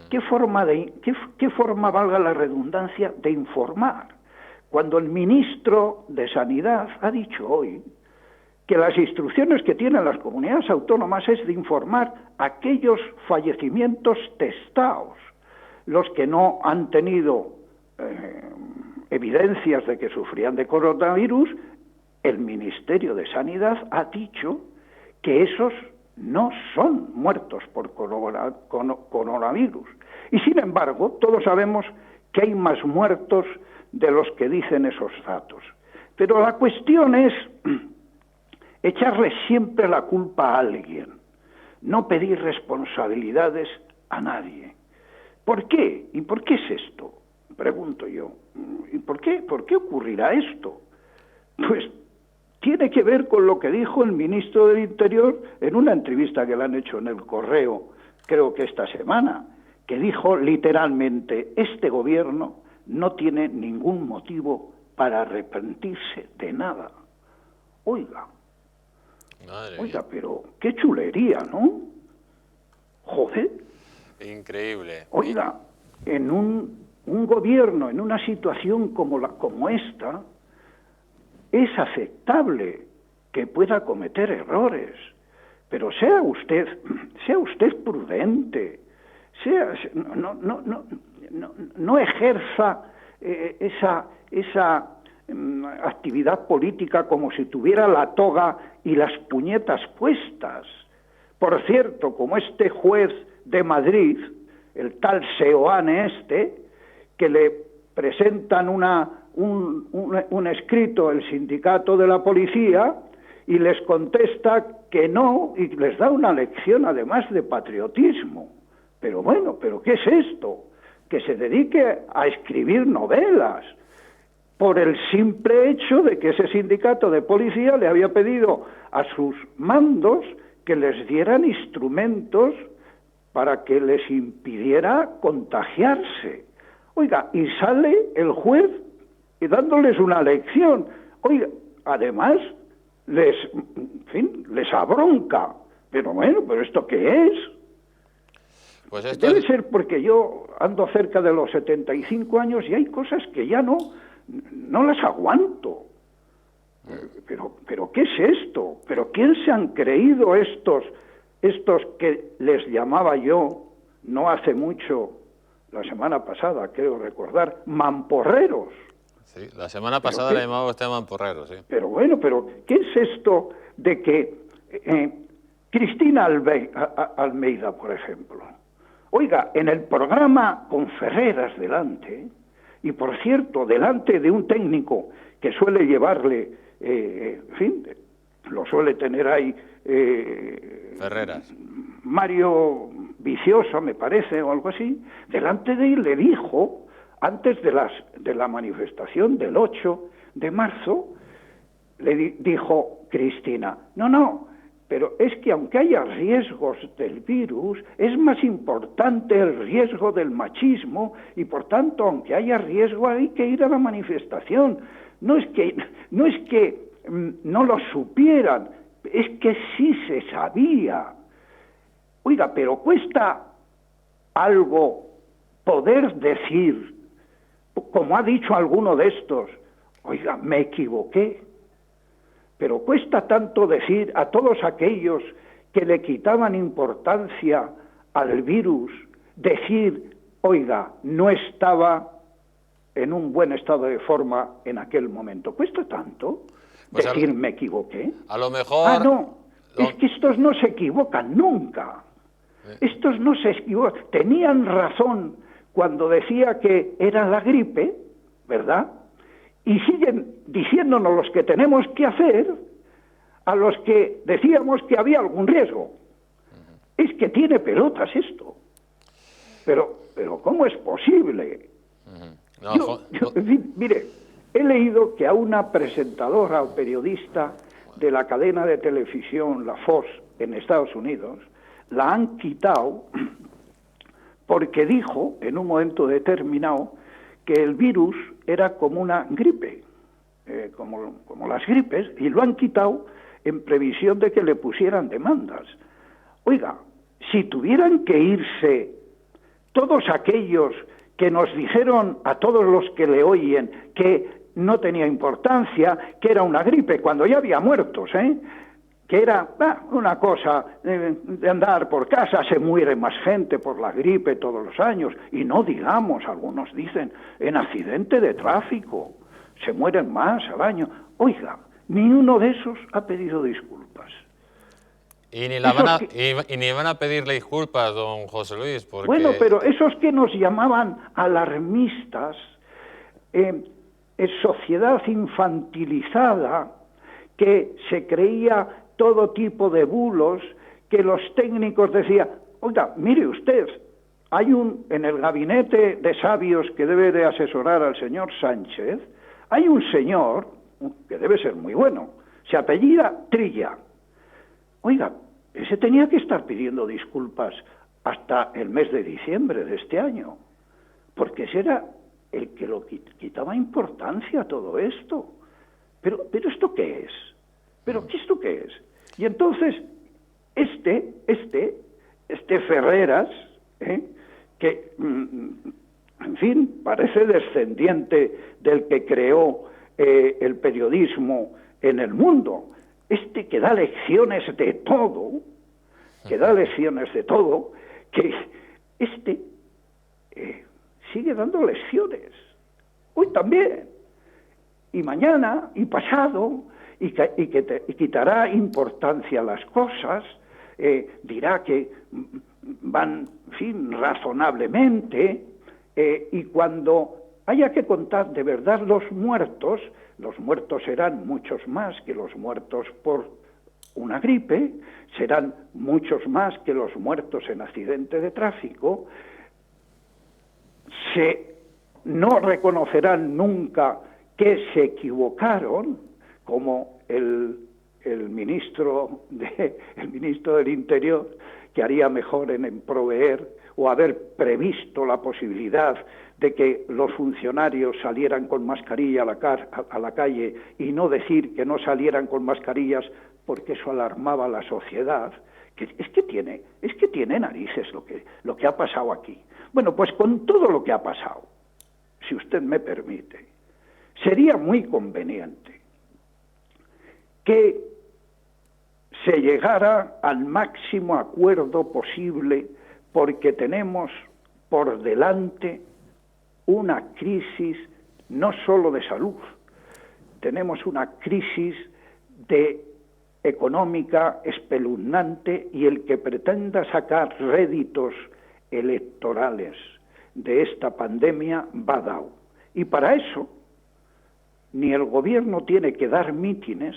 ¿Qué forma, valga la redundancia, de informar? Cuando el ministro de Sanidad ha dicho hoy que las instrucciones que tienen las comunidades autónomas es de informar aquellos fallecimientos testados, los que no han tenido evidencias de que sufrían de coronavirus. El Ministerio de Sanidad ha dicho que esos no son muertos por coronavirus. Y sin embargo, todos sabemos que hay más muertos de los que dicen esos datos. Pero la cuestión es echarle siempre la culpa a alguien, no pedir responsabilidades a nadie. ¿Por qué? ¿Y por qué es esto? Pregunto yo. ¿Y por qué ocurrirá esto? Pues tiene que ver con lo que dijo el ministro del Interior en una entrevista que le han hecho en El Correo, creo que esta semana, que dijo literalmente, este gobierno no tiene ningún motivo para arrepentirse de nada. Oiga, pero qué chulería, ¿no? Joder. Increíble. Oiga, en un gobierno, en una situación como esta, es aceptable que pueda cometer errores, pero sea usted prudente, no ejerza esa actividad política como si tuviera la toga y las puñetas puestas. Por cierto, como este juez de Madrid, el tal Seoane que le presentan un escrito el sindicato de la policía y les contesta que no, y les da una lección además de patriotismo. Pero bueno, ¿pero qué es esto? Que se dedique a escribir novelas por el simple hecho de que ese sindicato de policía le había pedido a sus mandos que les dieran instrumentos para que les impidiera contagiarse. Oiga, y sale el juez y dándoles una lección. Oiga, además les abronca. Pero bueno, ¿pero esto qué es? Pues esto Debe ser porque yo ando cerca de los 75 años y hay cosas que ya no las aguanto. Pero ¿qué es esto? ¿Pero quién se han creído estos que les llamaba yo, no hace mucho, la semana pasada, creo recordar, mamporreros? Sí, la semana pasada le llamaba usted mamporreros, sí. Pero bueno, ¿qué es esto de que Cristina Almeida, por ejemplo? Oiga, en el programa con Ferreras delante, y por cierto, delante de un técnico que suele llevarle, lo suele tener ahí Ferreras. Mario Vicioso, me parece, o algo así, delante de él le dijo, antes de la manifestación del 8 de marzo, le dijo Cristina, no, pero es que aunque haya riesgos del virus, es más importante el riesgo del machismo y por tanto, aunque haya riesgo, hay que ir a la manifestación. No es que no lo supieran, es que sí se sabía. Oiga, pero cuesta algo poder decir, como ha dicho alguno de estos, oiga, me equivoqué. Pero cuesta tanto decir a todos aquellos que le quitaban importancia al virus, decir, oiga, no estaba en un buen estado de forma en aquel momento. ¿Cuesta tanto decir me equivoqué? A lo mejor... Es que estos no se equivocan nunca. Estos no se equivocan. Tenían razón cuando decía que era la gripe, ¿verdad? Y siguen diciéndonos los que tenemos que hacer a los que decíamos que había algún riesgo. Es que tiene pelotas esto. Pero ¿cómo es posible? Mire, he leído que a una presentadora o periodista de la cadena de televisión, la Fox, en Estados Unidos, la han quitado porque dijo, en un momento determinado, que el virus era como una gripe, como las gripes, y lo han quitado en previsión de que le pusieran demandas. Oiga, si tuvieran que irse todos aquellos que nos dijeron a todos los que le oyen que no tenía importancia, que era una gripe, cuando ya había muertos, que era una cosa de andar por casa, se muere más gente por la gripe todos los años, y no digamos, algunos dicen, en accidente de tráfico, se mueren más al año. Oiga, ni uno de esos ha pedido disculpas. Y ni van a pedirle disculpas, don José Luis, porque... Bueno, pero esos que nos llamaban alarmistas, sociedad infantilizada, que se creía todo tipo de bulos, que los técnicos decían, oiga, mire usted, hay en el gabinete de sabios que debe de asesorar al señor Sánchez, hay un señor, que debe ser muy bueno, se apellida Trilla. Oiga, ese tenía que estar pidiendo disculpas hasta el mes de diciembre de este año, porque ese era el que lo quitaba importancia a todo esto. Pero ¿esto qué es? ¿Pero esto qué es? Y entonces, este Ferreras, que, en fin, parece descendiente del que creó el periodismo en el mundo, que da lecciones de todo, que sigue dando lecciones, hoy también, y mañana, y pasado, y quitará importancia a las cosas, dirá que van, en fin, razonablemente, y cuando haya que contar de verdad los muertos serán muchos más que los muertos por una gripe, serán muchos más que los muertos en accidente de tráfico, no reconocerán nunca que se equivocaron, como el ministro del Interior, que haría mejor en proveer o haber previsto la posibilidad de que los funcionarios salieran con mascarilla a la calle y no decir que no salieran con mascarillas porque eso alarmaba a la sociedad. Es que tiene narices lo que ha pasado aquí. Bueno, pues con todo lo que ha pasado, si usted me permite, sería muy conveniente que se llegara al máximo acuerdo posible, porque tenemos por delante una crisis no solo de salud, tenemos una crisis económica espeluznante, y el que pretenda sacar réditos electorales de esta pandemia va dado. Y para eso ni el gobierno tiene que dar mítines,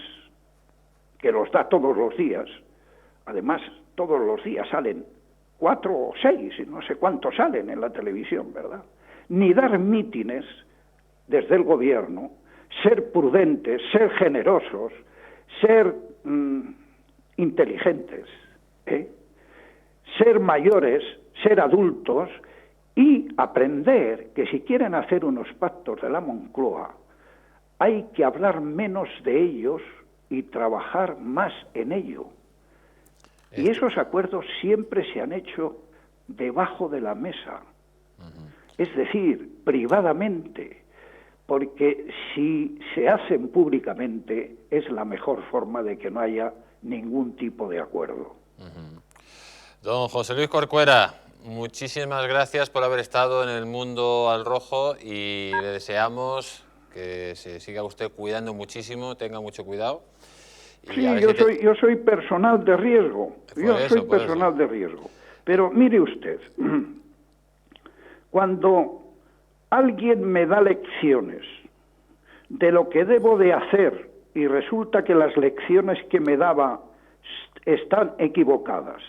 que los da todos los días, además todos los días salen 4 o 6, y no sé cuántos salen en la televisión, ¿verdad? Ni dar mítines desde el gobierno, ser prudentes, ser generosos, ser inteligentes, ser mayores, ser adultos, y aprender que si quieren hacer unos pactos de la Moncloa, hay que hablar menos de ellos y trabajar más en ello. Y esos acuerdos siempre se han hecho debajo de la mesa, es decir, privadamente, porque si se hacen públicamente es la mejor forma de que no haya ningún tipo de acuerdo. Don José Luis Corcuera, muchísimas gracias por haber estado en El Mundo al Rojo, y le deseamos que se siga usted cuidando muchísimo, tenga mucho cuidado. Y sí, yo soy personal de riesgo, de riesgo. Pero mire usted, cuando alguien me da lecciones de lo que debo de hacer y resulta que las lecciones que me daba están equivocadas,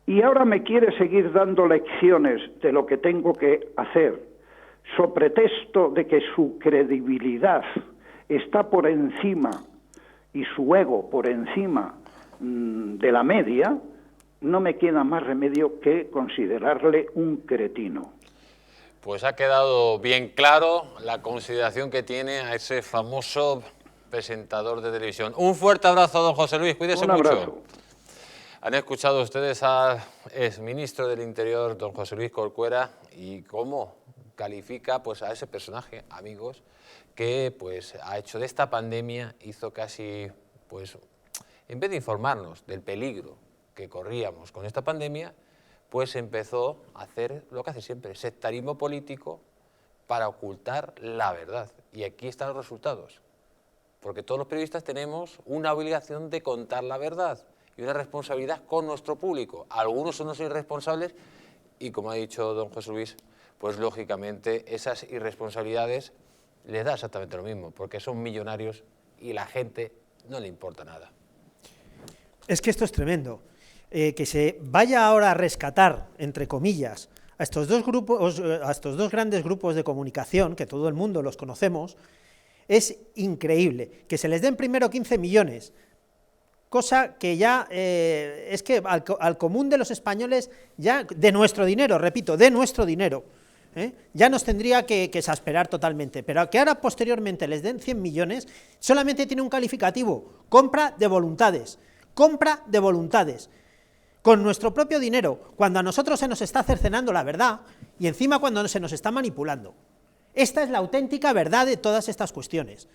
y ahora me quiere seguir dando lecciones de lo que tengo que hacer, so pretexto de que su credibilidad está por encima y su ego por encima de la media, no me queda más remedio que considerarle un cretino. Pues ha quedado bien claro la consideración que tiene a ese famoso presentador de televisión. Un fuerte abrazo, don José Luis, cuídese mucho. Un abrazo. Han escuchado ustedes al exministro del Interior, don José Luis Corcuera, y cómo califica pues a ese personaje, amigos, que pues ha hecho de esta pandemia, hizo casi, pues, en vez de informarnos del peligro que corríamos con esta pandemia, pues empezó a hacer lo que hace siempre, sectarismo político para ocultar la verdad. Y aquí están los resultados, porque todos los periodistas tenemos una obligación de contar la verdad y una responsabilidad con nuestro público. Algunos son los irresponsables y, como ha dicho don José Luis, pues lógicamente esas irresponsabilidades les da exactamente lo mismo, porque son millonarios y la gente no le importa nada. Es que esto es tremendo. Que se vaya ahora a rescatar, entre comillas, a estos dos grupos, a estos dos grandes grupos de comunicación, que todo el mundo los conocemos, es increíble. Que se les den primero 15 millones, cosa que ya es que al común de los españoles, ya de nuestro dinero, repito, de nuestro dinero, ya nos tendría que exasperar totalmente, pero que ahora posteriormente les den 100 millones, solamente tiene un calificativo: compra de voluntades, compra de voluntades, con nuestro propio dinero, cuando a nosotros se nos está cercenando la verdad, y encima cuando se nos está manipulando. Esta es la auténtica verdad de todas estas cuestiones.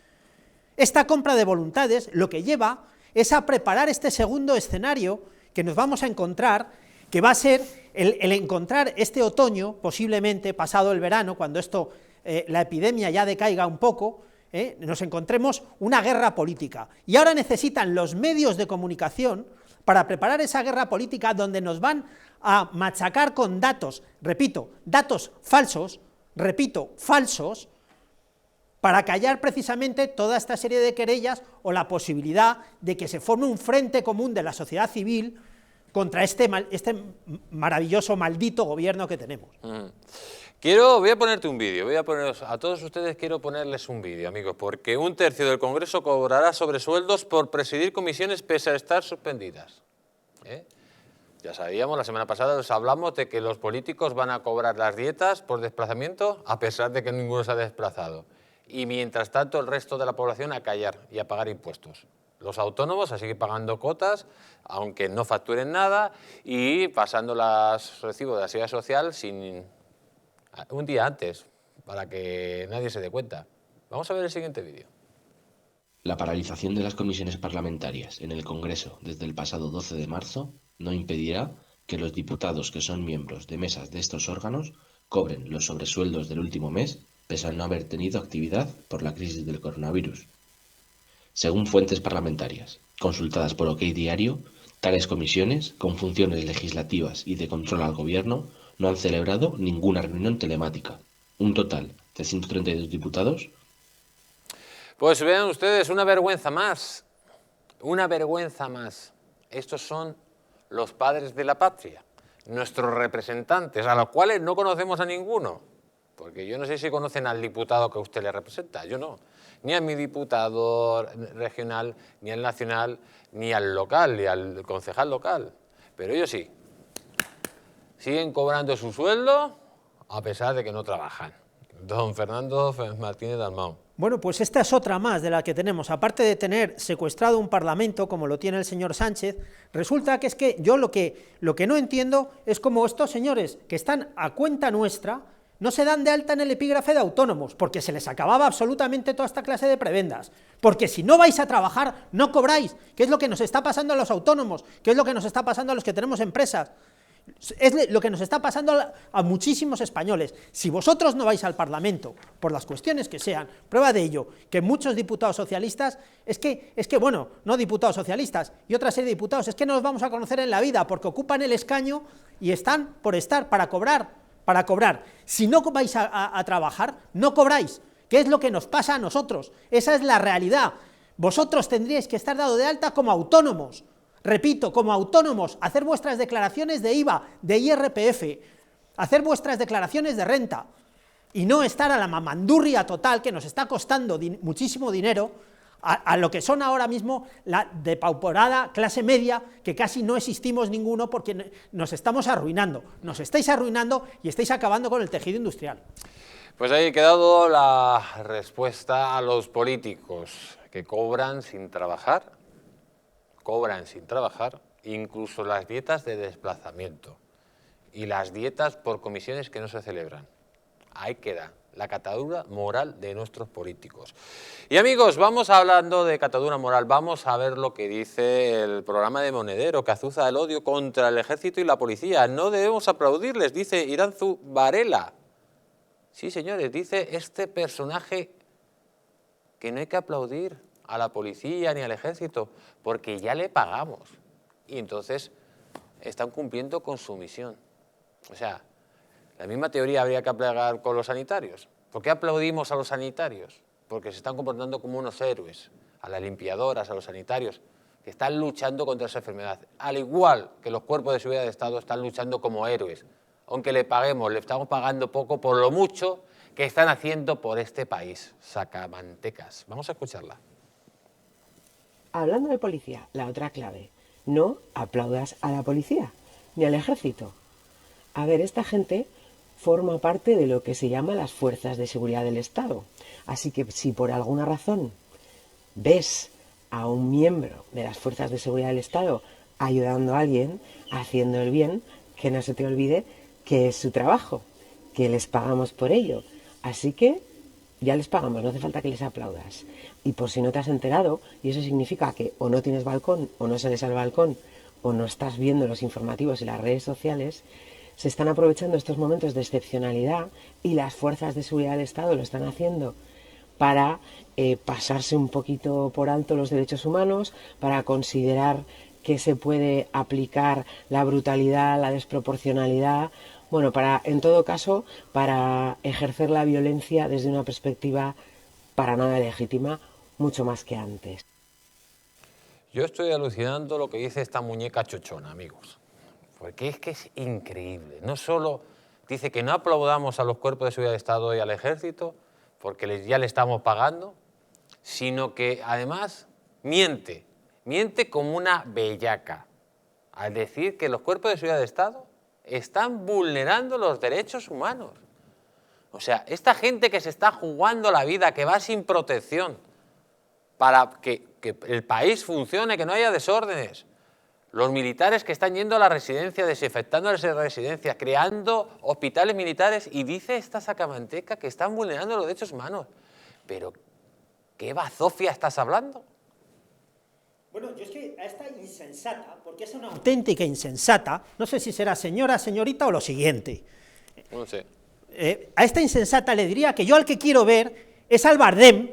Esta compra de voluntades lo que lleva es a preparar este segundo escenario que nos vamos a encontrar, que va a ser el encontrar este otoño, posiblemente pasado el verano, cuando esto, la epidemia ya decaiga un poco, nos encontremos una guerra política. Y ahora necesitan los medios de comunicación para preparar esa guerra política, donde nos van a machacar con datos, repito, datos falsos, repito, falsos, para callar precisamente toda esta serie de querellas o la posibilidad de que se forme un frente común de la sociedad civil contra este maravilloso, maldito gobierno que tenemos. Voy a ponerte un vídeo, a todos ustedes quiero ponerles un vídeo, amigos, porque 1/3 del Congreso cobrará sobresueldos por presidir comisiones pese a estar suspendidas. Ya sabíamos, la semana pasada les hablamos de que los políticos van a cobrar las dietas por desplazamiento a pesar de que ninguno se ha desplazado. Y mientras tanto el resto de la población a callar y a pagar impuestos. Los autónomos a seguir pagando cuotas, aunque no facturen nada, y pasando los recibos de la seguridad social sin un día antes, para que nadie se dé cuenta. Vamos a ver el siguiente vídeo. La paralización de las comisiones parlamentarias en el Congreso desde el pasado 12 de marzo no impedirá que los diputados que son miembros de mesas de estos órganos cobren los sobresueldos del último mes, pese a no haber tenido actividad por la crisis del coronavirus. Según fuentes parlamentarias, consultadas por OK Diario, tales comisiones, con funciones legislativas y de control al gobierno, no han celebrado ninguna reunión telemática. Un total de 132 diputados. Pues vean ustedes, una vergüenza más. Una vergüenza más. Estos son los padres de la patria, nuestros representantes, a los cuales no conocemos a ninguno. Porque yo no sé si conocen al diputado que usted le representa, yo no. Ni a mi diputado regional, ni al nacional, ni al local, ni al concejal local. Pero ellos sí. Siguen cobrando su sueldo a pesar de que no trabajan. Don Fernando Martínez Dalmau. Bueno, pues esta es otra más de la que tenemos. Aparte de tener secuestrado un parlamento, como lo tiene el señor Sánchez, resulta que es que yo lo que no entiendo es cómo estos señores que están a cuenta nuestra no se dan de alta en el epígrafe de autónomos, porque se les acababa absolutamente toda esta clase de prebendas. Porque si no vais a trabajar, no cobráis. ¿Qué es lo que nos está pasando a los autónomos? ¿Qué es lo que nos está pasando a los que tenemos empresas? Es lo que nos está pasando a muchísimos españoles. Si vosotros no vais al Parlamento, por las cuestiones que sean, prueba de ello, que muchos diputados socialistas, es que bueno, no diputados socialistas, y otra serie de diputados, es que no los vamos a conocer en la vida, porque ocupan el escaño y están por estar, para cobrar. Si no vais a trabajar, no cobráis. ¿Qué es lo que nos pasa a nosotros? Esa es la realidad. Vosotros tendríais que estar dado de alta como autónomos. Repito, como autónomos, hacer vuestras declaraciones de IVA, de IRPF, hacer vuestras declaraciones de renta, y no estar a la mamandurria total que nos está costando muchísimo dinero, a lo que son ahora mismo la depauperada clase media, que casi no existimos ninguno porque nos estamos arruinando, nos estáis arruinando y estáis acabando con el tejido industrial. Pues ahí ha quedado la respuesta a los políticos que cobran sin trabajar, incluso las dietas de desplazamiento y las dietas por comisiones que no se celebran. Ahí queda la catadura moral de nuestros políticos. Y amigos, vamos hablando de catadura moral, vamos a ver lo que dice el programa de Monedero, que azuza el odio contra el ejército y la policía. No debemos aplaudirles, dice Iranzu Varela. Sí, señores, dice este personaje que no hay que aplaudir a la policía ni al ejército, porque ya le pagamos. Y entonces están cumpliendo con su misión. O sea, la misma teoría habría que aplicar con los sanitarios. ¿Por qué aplaudimos a los sanitarios? Porque se están comportando como unos héroes, a las limpiadoras, a los sanitarios, que están luchando contra esa enfermedad. Al igual que los cuerpos de seguridad de Estado están luchando como héroes. Aunque le paguemos, le estamos pagando poco por lo mucho que están haciendo por este país. Sacamantecas. Vamos a escucharla. Hablando de policía, la otra clave. No aplaudas a la policía, ni al ejército. A ver, esta gente forma parte de lo que se llama las fuerzas de seguridad del Estado. Así que si por alguna razón ves a un miembro de las fuerzas de seguridad del Estado ayudando a alguien, haciendo el bien, que no se te olvide que es su trabajo, que les pagamos por ello. Así que ya les pagamos, no hace falta que les aplaudas. Y por si no te has enterado, y eso significa que o no tienes balcón, o no sales al balcón, o no estás viendo los informativos y las redes sociales, se están aprovechando estos momentos de excepcionalidad y las fuerzas de seguridad del Estado lo están haciendo para pasarse un poquito por alto los derechos humanos, para considerar que se puede aplicar la brutalidad, la desproporcionalidad, bueno, en todo caso, para ejercer la violencia desde una perspectiva para nada legítima, mucho más que antes. Yo estoy alucinando lo que dice esta muñeca chochona, amigos. Porque es que es increíble. No solo dice que no aplaudamos a los cuerpos de seguridad del Estado y al ejército, porque ya le estamos pagando, sino que además miente como una bellaca, al decir que los cuerpos de seguridad del Estado están vulnerando los derechos humanos. O sea, esta gente que se está jugando la vida, que va sin protección, para que el país funcione, que no haya desórdenes. Los militares que están yendo a la residencia, desinfectando las residencias, creando hospitales militares, y dice esta sacamanteca que están vulnerando los derechos humanos. Pero, ¿qué bazofia estás hablando? Bueno, yo es que a esta insensata, porque es una auténtica insensata, no sé si será señora, señorita o lo siguiente. No sé. A esta insensata le diría que yo al que quiero ver es al Bardem,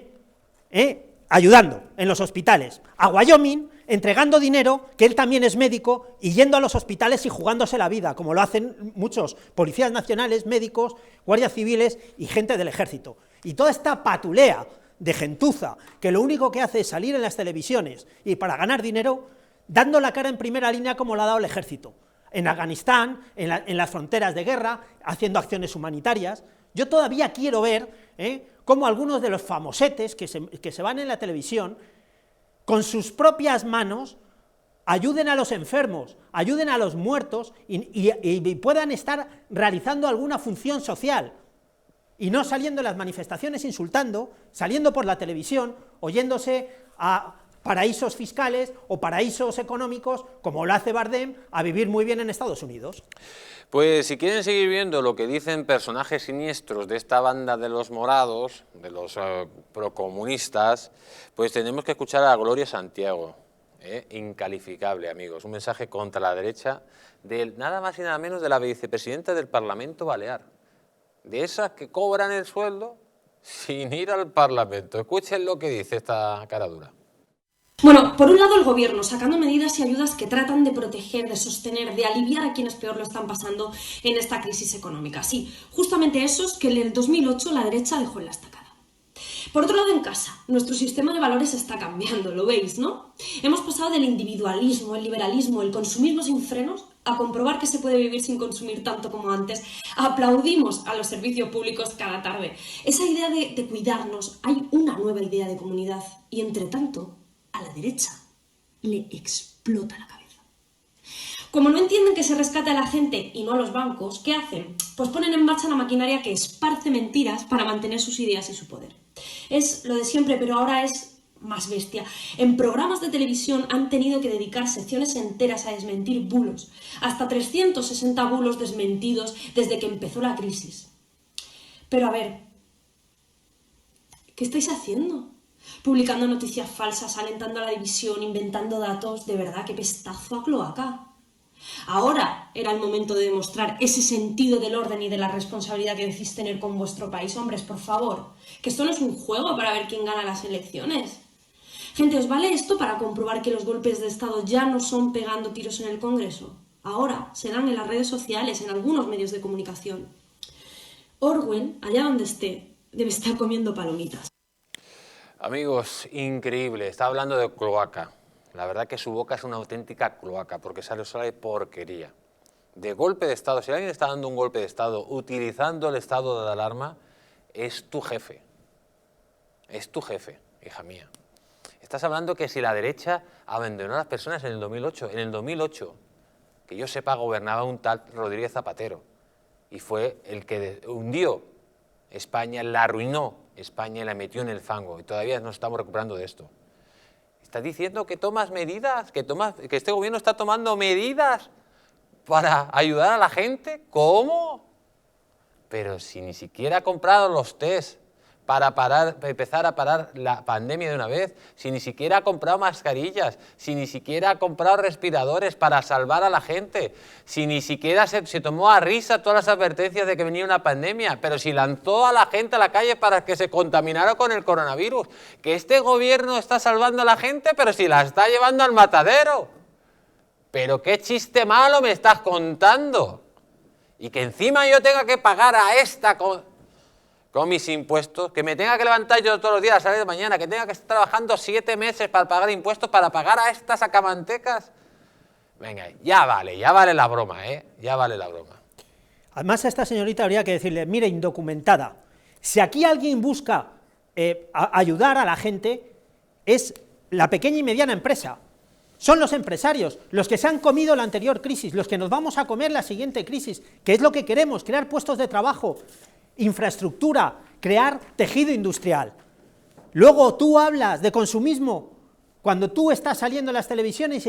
ayudando en los hospitales, a Wyoming, entregando dinero, que él también es médico, y yendo a los hospitales y jugándose la vida, como lo hacen muchos policías nacionales, médicos, guardias civiles y gente del ejército. Y toda esta patulea de gentuza, que lo único que hace es salir en las televisiones y para ganar dinero, dando la cara en primera línea como lo ha dado el ejército. En Afganistán, en las fronteras de guerra, haciendo acciones humanitarias. Yo todavía quiero ver cómo algunos de los famosetes que se van en la televisión, con sus propias manos, ayuden a los enfermos, ayuden a los muertos y puedan estar realizando alguna función social, y no saliendo en las manifestaciones insultando, saliendo por la televisión, oyéndose a paraísos fiscales o paraísos económicos, como lo hace Bardem, a vivir muy bien en Estados Unidos. Pues si quieren seguir viendo lo que dicen personajes siniestros de esta banda de los morados, de los procomunistas, pues tenemos que escuchar a Gloria Santiago, incalificable, amigos, un mensaje contra la derecha, nada más y nada menos de la vicepresidenta del Parlamento Balear, de esas que cobran el sueldo sin ir al Parlamento. Escuchen lo que dice esta cara dura. Bueno, por un lado el gobierno sacando medidas y ayudas que tratan de proteger, de sostener, de aliviar a quienes peor lo están pasando en esta crisis económica. Sí, justamente esos que en el 2008 la derecha dejó en la estacada. Por otro lado, en casa, nuestro sistema de valores está cambiando, lo veis, ¿no? Hemos pasado del individualismo, el liberalismo, el consumismo sin frenos, a comprobar que se puede vivir sin consumir tanto como antes. Aplaudimos a los servicios públicos cada tarde. Esa idea de cuidarnos, hay una nueva idea de comunidad y, entre tanto, a la derecha le explota la cabeza. Como no entienden que se rescate a la gente y no a los bancos, ¿qué hacen? Pues ponen en marcha la maquinaria que esparce mentiras para mantener sus ideas y su poder. Es lo de siempre, pero ahora es más bestia. En programas de televisión han tenido que dedicar secciones enteras a desmentir bulos. Hasta 360 bulos desmentidos desde que empezó la crisis. Pero a ver, ¿qué estáis haciendo? Publicando noticias falsas, alentando a la división, inventando datos. De verdad, qué pestazo a cloaca. Ahora era el momento de demostrar ese sentido del orden y de la responsabilidad que decís tener con vuestro país. Hombres, por favor, que esto no es un juego para ver quién gana las elecciones. Gente, ¿os vale esto para comprobar que los golpes de Estado ya no son pegando tiros en el Congreso? Ahora se dan en las redes sociales, en algunos medios de comunicación. Orwell, allá donde esté, debe estar comiendo palomitas. Amigos, increíble. Está hablando de cloaca. La verdad que su boca es una auténtica cloaca, porque sale porquería. De golpe de Estado, si alguien está dando un golpe de Estado utilizando el estado de alarma, es tu jefe. Es tu jefe, hija mía. Estás hablando que si la derecha abandonó a las personas en el 2008, que yo sepa, gobernaba un tal Rodríguez Zapatero, y fue el que hundió España, la arruinó España y la metió en el fango, y todavía nos estamos recuperando de esto. Estás diciendo que tomas medidas, que este gobierno está tomando medidas para ayudar a la gente. ¿Cómo? Pero si ni siquiera ha comprado los test para empezar a parar la pandemia de una vez, si ni siquiera ha comprado mascarillas, si ni siquiera ha comprado respiradores para salvar a la gente, si ni siquiera se tomó a risa todas las advertencias de que venía una pandemia, pero si lanzó a la gente a la calle para que se contaminara con el coronavirus, que este gobierno está salvando a la gente, pero si la está llevando al matadero. Pero qué chiste malo me estás contando. Y que encima yo tenga que pagar a esta con mis impuestos, que me tenga que levantar yo todos los días a salir de mañana, que tenga que estar trabajando 7 meses para pagar impuestos, para pagar a estas sacamantecas. Venga, ya vale la broma, ya vale la broma. Además a esta señorita habría que decirle, mire, indocumentada, si aquí alguien busca ayudar a la gente, es la pequeña y mediana empresa. Son los empresarios, los que se han comido la anterior crisis, los que nos vamos a comer la siguiente crisis, que es lo que queremos, crear puestos de trabajo, infraestructura, crear tejido industrial. Luego tú hablas de consumismo, cuando tú estás saliendo en las televisiones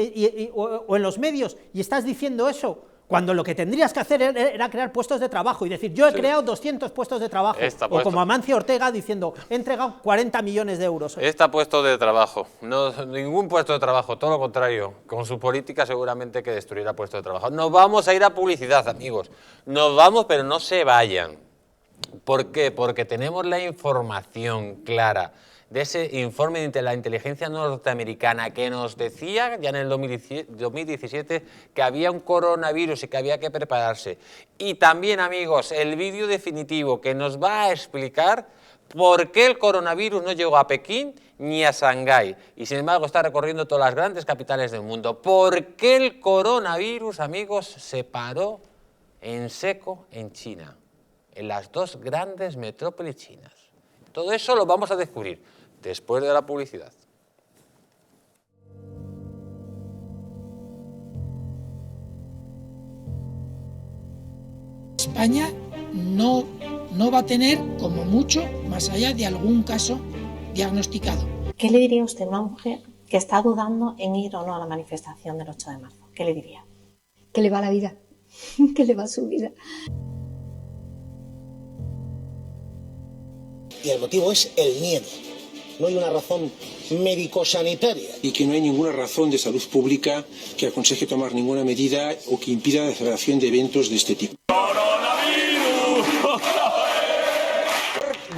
o en los medios y estás diciendo eso, cuando lo que tendrías que hacer era crear puestos de trabajo y decir, yo he creado 200 puestos de trabajo, o como Amancio Ortega diciendo, he entregado 40 millones de euros. Está puesto de trabajo, no, ningún puesto de trabajo, todo lo contrario, con su política seguramente que destruirá puestos de trabajo. Nos vamos a ir a publicidad, amigos, nos vamos, pero no se vayan. ¿Por qué? Porque tenemos la información clara de ese informe de la inteligencia norteamericana que nos decía ya en el 2017 que había un coronavirus y que había que prepararse. Y también, amigos, el vídeo definitivo que nos va a explicar por qué el coronavirus no llegó a Pekín ni a Shanghái y sin embargo está recorriendo todas las grandes capitales del mundo. ¿Por qué el coronavirus, amigos, se paró en seco en China? En las 2 grandes metrópolis chinas. Todo eso lo vamos a descubrir después de la publicidad. España no va a tener, como mucho, más allá de algún caso diagnosticado. ¿Qué le diría usted a una mujer que está dudando en ir o no a la manifestación del 8 de marzo? ¿Qué le diría? Que le va la vida, que le va su vida. Y el motivo es el miedo. No hay una razón médico-sanitaria. Y que no hay ninguna razón de salud pública que aconseje tomar ninguna medida o que impida la celebración de eventos de este tipo.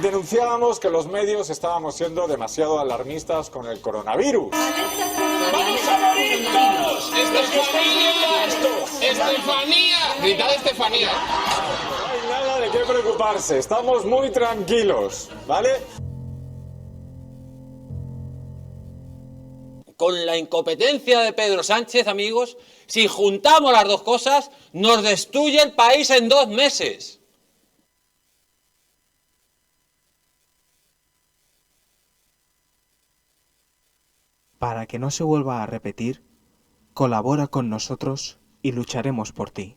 Denunciábamos que los medios estábamos siendo demasiado alarmistas con el coronavirus. ¡Vamos a morir todos! ¡Estefanía! ¡Estefanía! ¡Gritad Estefanía! No hay nada de qué preocuparse, estamos muy tranquilos, ¿vale? con la incompetencia de Pedro Sánchez, amigos, si juntamos las dos cosas, nos destruye el país en 2 meses. Para que no se vuelva a repetir, colabora con nosotros y lucharemos por ti.